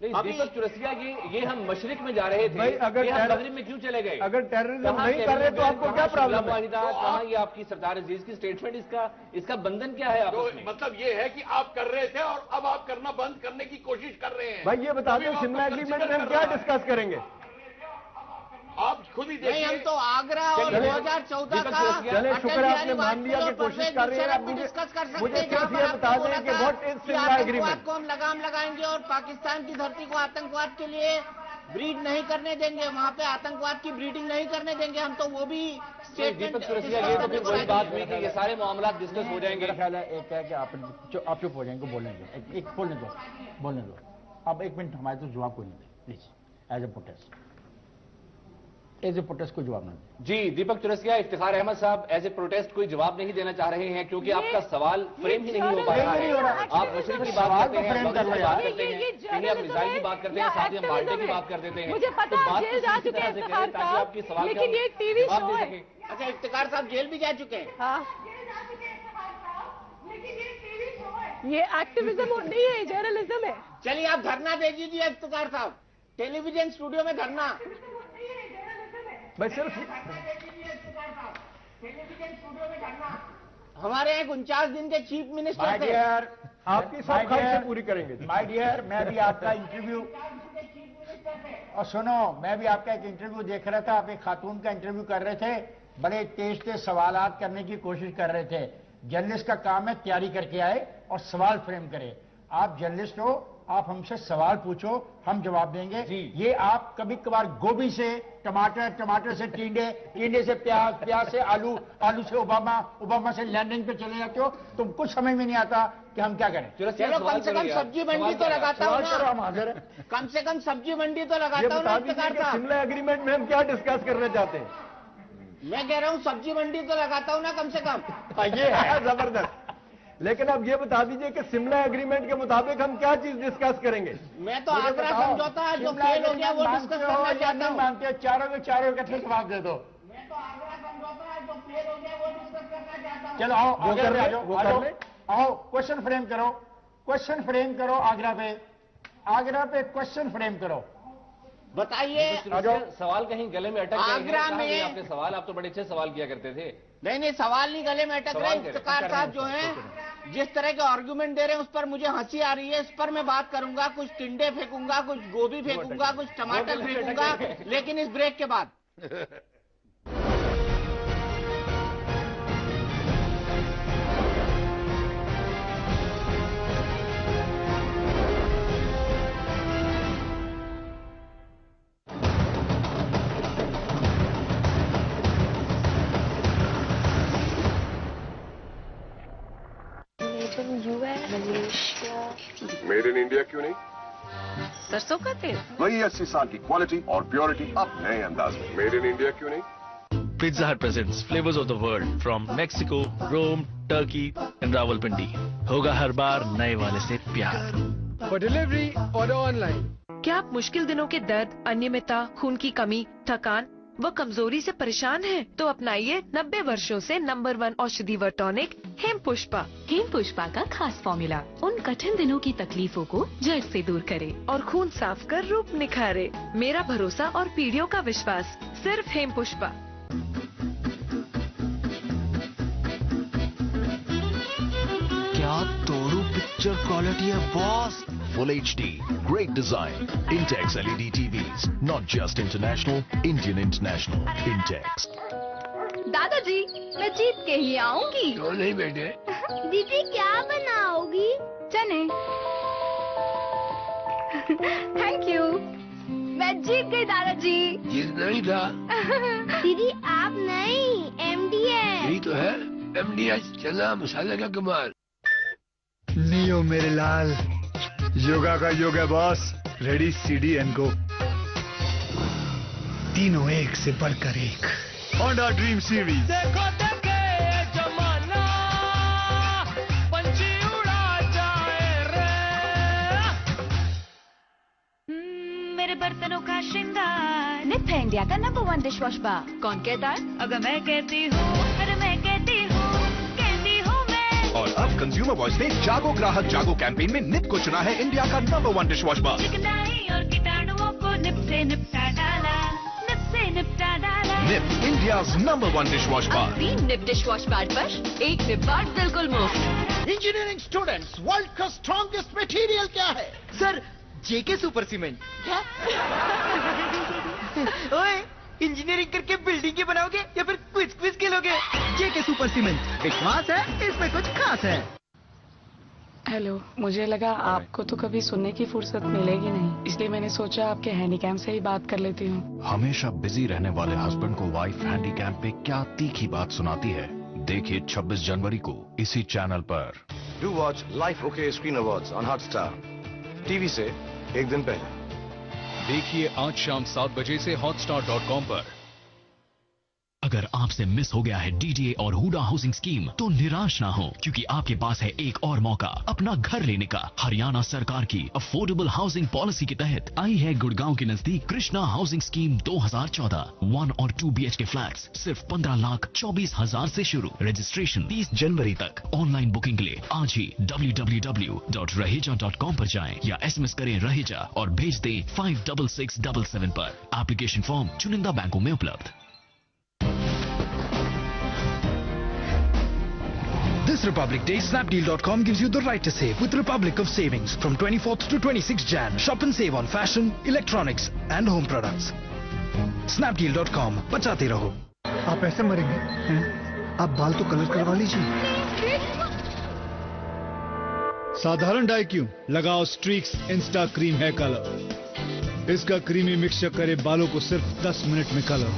नहीं, दीपक चुरसिया ये हम मशरिक में जा रहे थे, भाई अगर मगरिब में क्यों चले गए? अगर टेररिज्म नहीं कर रहे तो आपको क्या प्रॉब्लम है? कहाँ ये आपकी सरदार अजीज की स्टेटमेंट, इसका बंधन क्या है? तो मतलब ये है कि आप कर रहे थे और अब आप करना बंद करने की कोशिश कर रहे हैं। भाई ये बता दें, शिमला एग्रीमेंट में हम क्या डिस्कस करेंगे? आप खुद ही देखिए। नहीं, हम तो आगरा और 2014 का चले, शुक्र है आपने मान लिया कि कोशिश कर रहे हैं। डिस्कस कर सकते मुझे हैं। सिर्फ ये बता दें कि व्हाट इज शिमला एग्रीमेंट को हम लगाम लगाएंगे और पाकिस्तान की धरती को आतंकवाद के लिए ब्रीड नहीं करने देंगे, वहाँ पे आतंकवाद की ब्रीडिंग नहीं करने देंगे हम, तो वो भी दीपक चुरसिया, ये तो फिर वही बात हुई कि ये सारे मामला डिस्कस हो जाएंगे। मेरा ख्याल है एक है कि आप चुप हो जाएंगे, बोलने दो, एक बोलने दो। अब 1 मिनट हमारे तो जवाब कोई नहीं दे प्लीज, एज ए प्रोटेस्ट कोई जवाब नहीं। जी दीपक चुरसिया, इफ्तिखार अहमद साहब एज ए प्रोटेस्ट कोई जवाब नहीं देना चाह रहे हैं क्योंकि आपका सवाल फ्रेम ही नहीं हो पा रहा है। आप मशरिक की बात करते हैं, इंडिया मिसाइल की बात करते हैं, साथ ही हम माल्टे की बात कर देते हैं। मुझे पता है जेल जा चुके हैं इफ्तिखार साहब, लेकिन ये एक टीवी शो है। अच्छा, इफ्तिकार साहब जेल भी जा चुके हैं? हाँ, ये एक्टिविज्म नहीं है, जर्नलिज्म है। चलिए आप धरना दे दीजिए इफ्तिकार साहब, टेलीविजन स्टूडियो में धरना। भाई सिर्फ हमारे यहाँ 49 दिन के चीफ मिनिस्टर थे। आपकी सब ख्वाहिशें पूरी करेंगे। माय डियर, मैं भी आपका इंटरव्यू और सुनो, मैं भी आपका एक इंटरव्यू देख रहा था, आप एक खातून का इंटरव्यू कर रहे थे, बड़े तेज सवालात करने की कोशिश कर रहे थे। जर्नलिस्ट का काम है तैयारी करके आए और सवाल फ्रेम करे। आप जर्नलिस्ट हो, आप हमसे सवाल पूछो, हम जवाब देंगे। ये आप कभी कभार गोभी से टमाटर, टमाटर से टींडे, टींडे से प्याज, प्याज से आलू, आलू से ओबामा, ओबामा से लैंडिंग पे चले जाते हो, तुम कुछ समझ में नहीं आता कि हम क्या करें। चलो कम से कम सब्जी मंडी तो लगाता हूँ ना, हम हाजिर हैं। कम से कम सब्जी मंडी तो लगाता हूँ ना। शिमला एग्रीमेंट में हम क्या डिस्कस करना चाहते हैं? मैं कह रहा हूँ सब्जी मंडी तो लगाता हूँ ना कम से कम। ये है जबरदस्त। लेकिन अब ये बता दीजिए कि शिमला एग्रीमेंट के मुताबिक हम क्या चीज डिस्कस करेंगे? मैं तो आगरा समझौता जो फेल हो गया वो डिस्कस करना चाहता हूँ। मानते हो चारों के चारों इकट्ठे जवाब दे दो। मैं तो आगरा समझौता जो फेल हो गया वो डिस्कस करना चाहता हूँ। चलो आओ, आओ क्वेश्चन फ्रेम करो, क्वेश्चन फ्रेम करो। आगरा पे क्वेश्चन फ्रेम करो। बताइए सवाल कहीं गले में अटक गए? आगरा में आपके सवाल, आप तो बड़े अच्छे सवाल किया करते थे। नहीं, सवाल नहीं गले में अटक रहे। इफ्तिकार साहब जो हैं जिस तरह के आर्गुमेंट दे रहे हैं उस पर मुझे हंसी आ रही है। इस पर मैं बात करूंगा, कुछ टिंडे फेंकूंगा, कुछ गोभी फेंकूंगा, कुछ टमाटर फेंकूंगा, लेकिन इस ब्रेक के बाद। मेड इन इंडिया क्यों नहीं? सरसों का तेल, वही 80 साल की क्वालिटी और प्योरिटी अब नए अंदाज में। मेड इन इंडिया क्यों नहीं? Pizza Hut presents flavors of the world from Mexico, Rome, Turkey and Rawalpindi. होगा हर बार नए वाले से प्यार। For delivery, order online. क्या आप मुश्किल दिनों के दर्द, अनियमितता, खून की कमी, थकान व कमजोरी से परेशान हैं? तो अपनाइए 90 वर्षों से नंबर 1 औषधि व टॉनिक हेम पुष्पा। हेम पुष्पा का खास फॉर्मूला उन कठिन दिनों की तकलीफों को जड़ से दूर करे और खून साफ कर रूप निखारे। मेरा भरोसा और पीढ़ियों का विश्वास सिर्फ हेम पुष्पा। क्या तोड़ू पिक्चर क्वालिटी है boss? Full HD, great design, Intex LED TVs, not just international, Indian international, Intex. दादाजी, मैं जीत के ही आऊंगी। क्यों नहीं बेटे? दीदी क्या बनाओगी? चने। Thank you. मैं जीत गई दादाजी। जीत नहीं था। दीदी आप नहीं, यही तो है MDH चना मसाले का कमाल। नियो मेरे लाल, योगा का योग है boss. Ready CD and go. तीनों एक से बढ़कर एक। Honda dream series. देखो देखे जमाना, पंछी उड़ा जाए रे। मेरे बर्तनों का श्रृंगार निप है इंडिया का नंबर 1 डिश वॉश बार। कौन कहता है? अगर मैं कहती हूँ, अरे मैं कहती हूँ मैं। और अब कंज्यूमर वॉइस ने जागो ग्राहक जागो कैंपेन में निप को चुना है इंडिया का नंबर 1 डिश वॉश बार। चिकनाई और कीटाणुओं को निप से निपटा डाला, निप से निपटा डाला। Nip India number 1 dish wash bar. 3 Nip dish wash bar पर 1 निप बार बिल्कुल मुफ्त। इंजीनियरिंग स्टूडेंट्स, वर्ल्ड का स्ट्रॉन्गेस्ट मटेरियल क्या है? Sir, JK super cement. क्या? ओए, इंजीनियरिंग करके बिल्डिंग बनाओगे या फिर क्विज खेलोगे? जेके सुपर सीमेंट, विश्वास है इसमें कुछ खास है। हेलो, मुझे लगा आपको तो कभी सुनने की फुर्सत मिलेगी नहीं, इसलिए मैंने सोचा आपके हैंडीकैम से ही बात कर लेती हूँ। हमेशा बिजी रहने वाले हस्बैंड को वाइफ हैंडीकैम पे क्या तीखी बात सुनाती है। देखिए 26 जनवरी को इसी चैनल पर। Do watch life okay screen awards on Hotstar, TV से एक दिन पहले। देखिए आज शाम 7 बजे से Hotstar.com पर। अगर आपसे मिस हो गया है DDA और हुडा हाउसिंग स्कीम तो निराश ना हो, क्योंकि आपके पास है एक और मौका अपना घर लेने का। हरियाणा सरकार की अफोर्डेबल हाउसिंग पॉलिसी के तहत आई है गुड़गांव के नजदीक कृष्णा हाउसिंग स्कीम 2014। 1 और 2 BHK फ्लैट्स सिर्फ 15,24,000 से शुरू। रजिस्ट्रेशन 30 जनवरी तक। ऑनलाइन बुकिंग के लिए आज ही www.raheja.com पर जाएं या SMS करें रहेजा और भेज दें 56677 पर। एप्लीकेशन फॉर्म चुनिंदा बैंकों में उपलब्ध। This Republic Day, Snapdeal.com gives you the right to save with Republic of Savings from 24th to 26th Jan. Shop and save on fashion, electronics and home products. Snapdeal.com, बचाते रहो। आप ऐसे मरेंगे हैं? आप बाल तो कलर करवा लीजिए। साधारण डाई क्यों? लगाओ streaks insta cream hair colour. इसका क्रीमी मिक्सचर करे बालों को सिर्फ 10 मिनट में colour.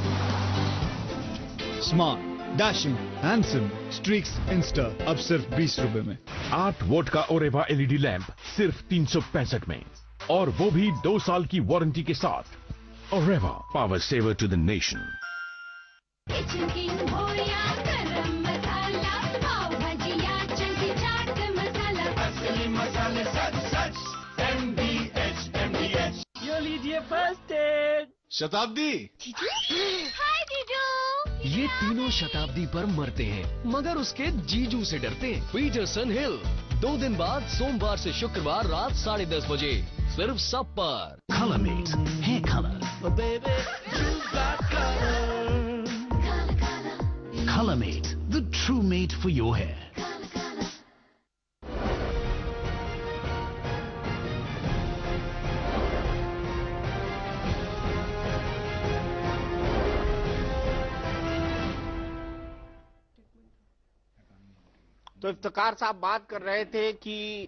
Smart, dashing, handsome streaks insta अब सिर्फ 20 रुपए में। 8 वोट का ओरेवा LED लैंप सिर्फ 365 में, और वो भी 2 साल की वारंटी के साथ। Oreva, power saver to the nation. Kitchen king हो या गरम मसाला, पाव भाजी या चंकी चाट मसाला, असली मसाले सच MDH। ये लीजिए फर्स्ट एड। शताब्दी। हाय जीजू। ये तीनों शताब्दी पर मरते हैं मगर उसके जीजू से डरते हैं। पीटरसन हिल 2 दिन बाद सोमवार से शुक्रवार रात 10:30 बजे सिर्फ सब पर। कलरमेट है colour. Colormate, the true mate for your hair. तो इफ्तिकार साहब बात कर रहे थे कि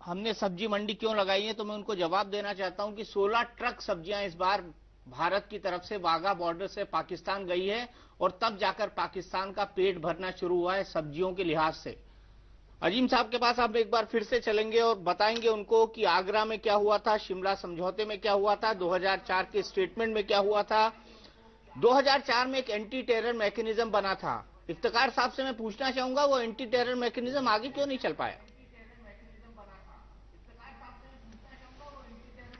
हमने सब्जी मंडी क्यों लगाई है, तो मैं उनको जवाब देना चाहता हूं कि 16 ट्रक सब्जियां इस बार भारत की तरफ से वाघा बॉर्डर से पाकिस्तान गई है और तब जाकर पाकिस्तान का पेट भरना शुरू हुआ है सब्जियों के लिहाज से। अजीम साहब के पास आप एक बार फिर से चलेंगे और बताएंगे उनको कि आगरा में क्या हुआ था, शिमला समझौते में क्या हुआ था, 2004 के स्टेटमेंट में क्या हुआ था। 2004 में एक एंटी टेरर मैकेनिज्म बना था। इफ्तिकार साहब से मैं पूछना चाहूंगा वो एंटी टेरर मैकेनिज्म आगे क्यों नहीं चल पाया?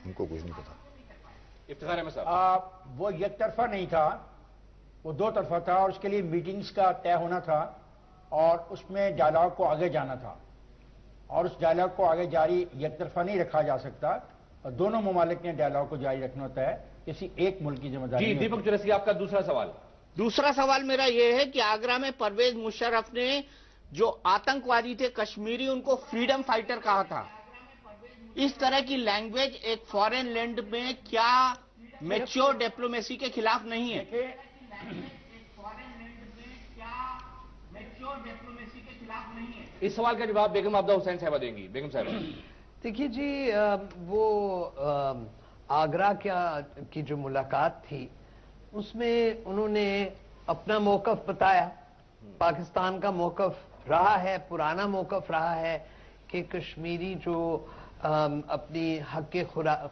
उनको कुछ नहीं पता। इफ्तिकार अहमद साहब, वो एक तरफा नहीं था, वो 2 तरफा था और उसके लिए मीटिंग्स का तय होना था और उसमें डायलॉग को आगे जाना था और उस डायलॉग को आगे जारी एक तरफा नहीं रखा जा सकता और दोनों ममालिक ने डायलॉग को जारी रखना होता है, किसी एक मुल्क की जिम्मेदारी। जी दीपक चौरसिया, आपका दूसरा सवाल। दूसरा सवाल मेरा यह है कि आगरा में परवेज मुशर्रफ ने जो आतंकवादी थे कश्मीरी उनको फ्रीडम फाइटर कहा था। इस तरह की लैंग्वेज एक फॉरेन लैंड में क्या मैच्योर डिप्लोमेसी के खिलाफ नहीं है? इस सवाल का जवाब बेगम आबदा हुसैन साहबा देंगी। बेगम साहब। देखिए जी, वो आगरा की जो मुलाकात थी उसमें उन्होंने अपना मौकफ बताया पाकिस्तान का मौक़िफ़ रहा है, पुराना मौक़िफ़ रहा है कि कश्मीरी जो अपनी हक़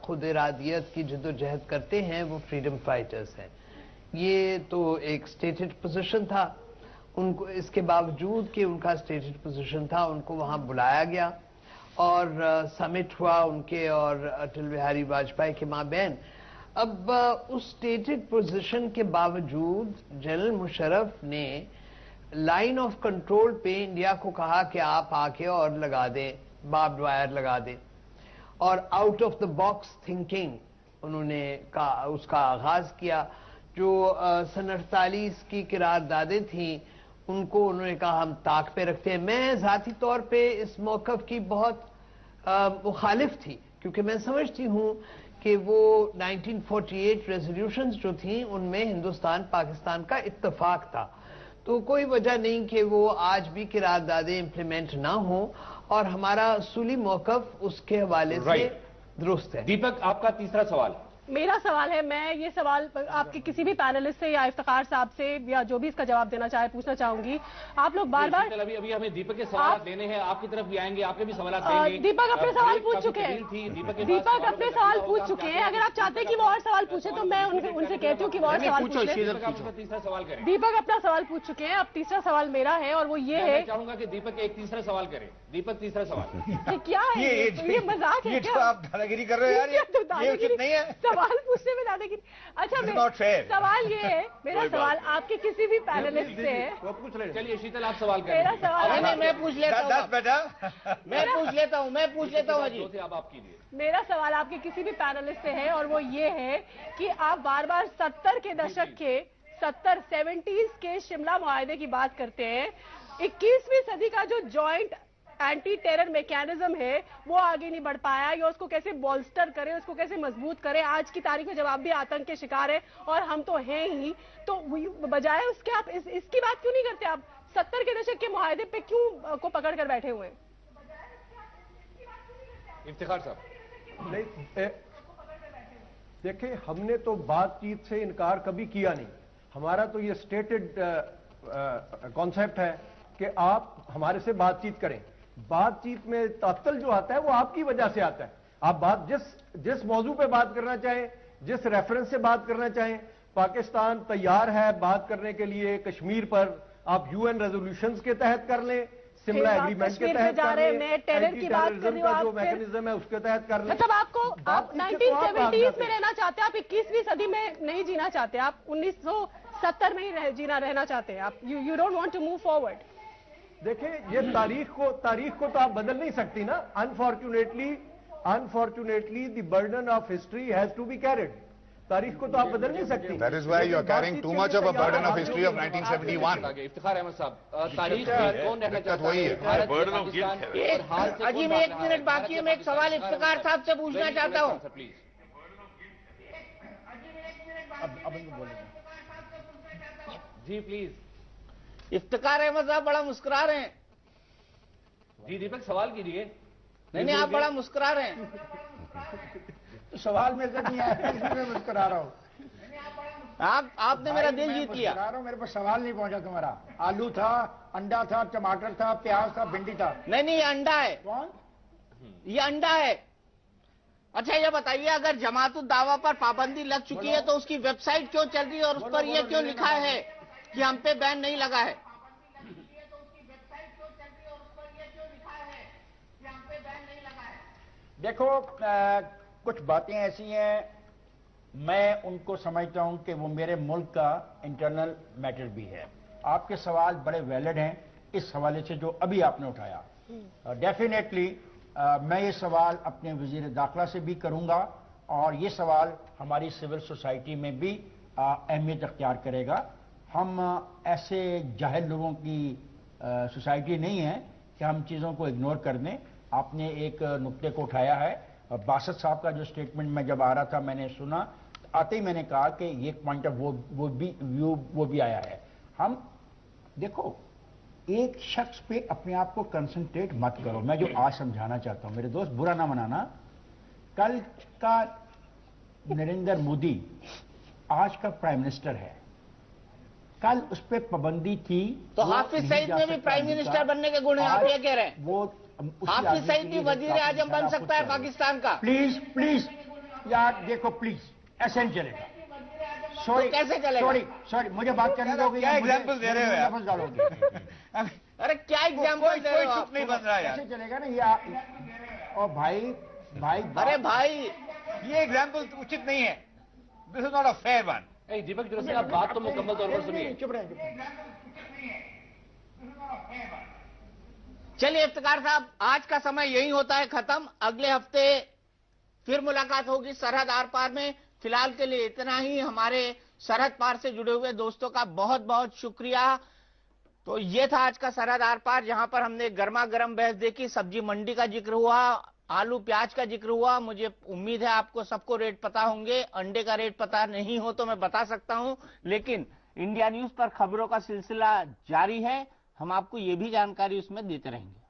खुद इरादियत की जद्दोजहद करते हैं वो फ्रीडम फाइटर्स हैं। ये तो एक स्टेटेड पोजीशन था। उनको इसके बावजूद कि उनका स्टेटेड पोजीशन था, उनको वहाँ बुलाया गया और समिट हुआ उनके और अटल बिहारी वाजपेयी के माबैन। अब उस स्टेटेड पोजीशन के बावजूद जनरल मुशर्रफ ने लाइन ऑफ कंट्रोल पे इंडिया को कहा कि आप आके और लगा दें, बार्ब्ड वायर लगा दें, और out of the box thinking उन्होंने उसका आगाज किया। जो सन 48 की करारदादें थी उनको उन्होंने कहा हम ताक पे रखते हैं। मैं ज़ाती तौर पे इस मौक़िफ़ की बहुत मुखालिफ थी, क्योंकि मैं समझती हूँ कि वो 1948 रेजोल्यूशंस जो थी उनमें हिंदुस्तान पाकिस्तान का इत्तेफाक था, तो कोई वजह नहीं कि वो आज भी करारदादें इम्प्लीमेंट ना हो, और हमारा असूली मौक़िफ़ उसके हवाले से दुरुस्त है। दीपक, आपका तीसरा सवाल। मेरा सवाल है, मैं ये सवाल आपके किसी भी पैनलिस्ट से या इफ्तिखार साहब से या जो भी इसका जवाब देना चाहे पूछना चाहूंगी। आप लोग बार बार अभी हमें दीपक के सवाल लेने हैं, आपकी तरफ भी आएंगे, आपके भी सवाल देंगे। दीपक अपने सवाल पूछ चुके हैं, दीपक अपने सवाल पूछ चुके हैं। अगर आप चाहते हैं कि वो और सवाल पूछे तो मैं उनसे कहती हूँ कि वो और सवाल पूछे। तीसरा सवाल करें। दीपक अपना सवाल पूछ चुके हैं, अब तीसरा सवाल मेरा है और वो ये है, चाहूंगा कि दीपक एक तीसरा सवाल करें। दीपक तीसरा सवाल क्या है? ये मजाक है क्या? आप दादागिरी कर रहे हो यार, ये उचित नहीं है। सवाल पूछने में अच्छा सवाल ये है, मेरा सवाल आपके किसी भी पैनलिस्ट से है। चलिए शीतल, आप सवाल करें। मेरा सवाल मैं पूछ लेता हूँ बेटा, मैं पूछ लेता हूँ जी। अब आप कीजिए। मेरा सवाल आपके किसी भी पैनलिस्ट से है और वो ये है कि आप बार बार 70 के दशक के 70s के शिमला मुआहदे की बात करते हैं। 21वीं सदी का जो जॉइंट एंटी टेरर मैकेनिज्म है वो आगे नहीं बढ़ पाया, या उसको कैसे बॉल्स्टर करें, उसको कैसे मजबूत करें। आज की तारीख में जब आप भी आतंक के शिकार है और हम तो हैं ही, तो बजाय उसके आप इसकी बात क्यों नहीं करते? आप 70 के दशक के मुआहदे पे क्यों को पकड़ कर बैठे हुए हैं? इफ्तिखार साहब, नहीं देखिए, हमने तो बातचीत से इनकार कभी किया नहीं। हमारा तो ये स्टेटेड कॉन्सेप्ट है कि आप हमारे से बातचीत करें। बातचीत में तातल जो आता है वो आपकी वजह से आता है। आप बात जिस मौजू पे बात करना चाहें, जिस रेफरेंस से बात करना चाहें, पाकिस्तान तैयार है बात करने के लिए। कश्मीर पर आप यूएन रेजोल्यूशंस के तहत कर लें, शिमला एग्रीमेंट के तहत कर लें, टेरर की बात कर रही हूं, का जो मैकेनिज्म है उसके तहत कर लें। मतलब आप 1970s में रहना चाहते हैं, आप 21वीं सदी में नहीं जीना चाहते, आप 1970 में ही रहना चाहते हैं आप। You don't want to move forward. देखिए, ये तारीख को तो आप बदल नहीं सकती ना। Unfortunately the burden of history has to be carried. तारीख को तो आप बदल नहीं सकती। That is why you are carrying too much of a burden of history of 1971. Iftikhar Ahmed साहब, तारीख कौन रहना चाहता है? Burden of guilt. अजी मैं 1 मिनट बाकी है, मैं एक सवाल इफ्तिखार साहब से पूछना चाहता हूँ। जी प्लीज। इफ्तिखार अहमद साहब बड़ा मुस्कुरा रहे हैं। जी दीपक, सवाल कीजिए। नहीं, आप बड़ा मुस्कुरा रहे हैं। तो सवाल में से नहीं आया, इसलिए मैं मुस्कुरा रहा हूँ। आपने मेरा दिल जीत लिया। मेरे पास सवाल नहीं पहुंचा तुम्हारा। आलू था, अंडा था, टमाटर था, प्याज था, भिंडी था। नहीं, ये अंडा है। कौन? ये अंडा है। अच्छा ये बताइए, अगर जमातुल दावा पर पाबंदी लग चुकी है तो उसकी वेबसाइट क्यों चल रही है और उस पर यह क्यों लिखा है कि हम पे बैन नहीं लगा है? देखो, कुछ बातें ऐसी हैं, मैं उनको समझता हूं कि वो मेरे मुल्क का इंटरनल मैटर भी है। आपके सवाल बड़े वैलिड हैं इस हवाले से जो अभी आपने उठाया। डेफिनेटली मैं ये सवाल अपने वजीर दाखिला से भी करूंगा और ये सवाल हमारी सिविल सोसाइटी में भी अहमियत अख्तियार करेगा। हम ऐसे जाहिल लोगों की सोसाइटी नहीं है कि हम चीज़ों को इग्नोर कर दें। आपने एक नुक्ते को उठाया है, बासत साहब का जो स्टेटमेंट मैं जब आ रहा था मैंने सुना, आते ही मैंने कहा कि ये पॉइंट ऑफ वो भी आया है। हम देखो, एक शख्स पे अपने आप को कंसंट्रेट मत करो। मैं जो आज समझाना चाहता हूं, मेरे दोस्त बुरा ना मनाना, कल का नरेंद्र मोदी आज का प्राइम मिनिस्टर है। कल उस पर पाबंदी थी। तो हाफिज सईद में भी प्राइम मिनिस्टर बनने के गुण हैं, आप ये कह रहे हैं? वो हाफिज सईद भी वजीर आजम बन सकता है पाकिस्तान का? प्लीज प्लीज यार देखो प्लीज, ऐसे नहीं चलेगा। सॉरी, कैसे चलेगा? सॉरी मुझे बात करने दोगे? क्या एग्जाम्पल दे रहे हो यार? डालोगे? अरे क्या एग्जाम्पल दे रहे हो? चुप नहीं बन रहा यार। कैसे चलेगा ना ये? और भाई अरे भाई ये एग्जाम्पल उचित नहीं है। This is not a fair one. Deepak Chaurasia, आप बात तो मुकम्मल तौर पर सुनिए। चुप रहे। चलिए इफ्तिकार साहब, आज का समय यही होता है खत्म। अगले हफ्ते फिर मुलाकात होगी सरहद आर पार में। फिलहाल के लिए इतना ही। हमारे सरहद पार से जुड़े हुए दोस्तों का बहुत बहुत शुक्रिया। तो ये था आज का सरहद आर पार, जहां पर हमने गर्मा गर्म बहस देखी। सब्जी मंडी का जिक्र हुआ, आलू प्याज का जिक्र हुआ। मुझे उम्मीद है आपको सबको रेट पता होंगे। अंडे का रेट पता नहीं हो तो मैं बता सकता हूं, लेकिन इंडिया न्यूज पर खबरों का सिलसिला जारी है। हम आपको ये भी जानकारी उसमें देते रहेंगे।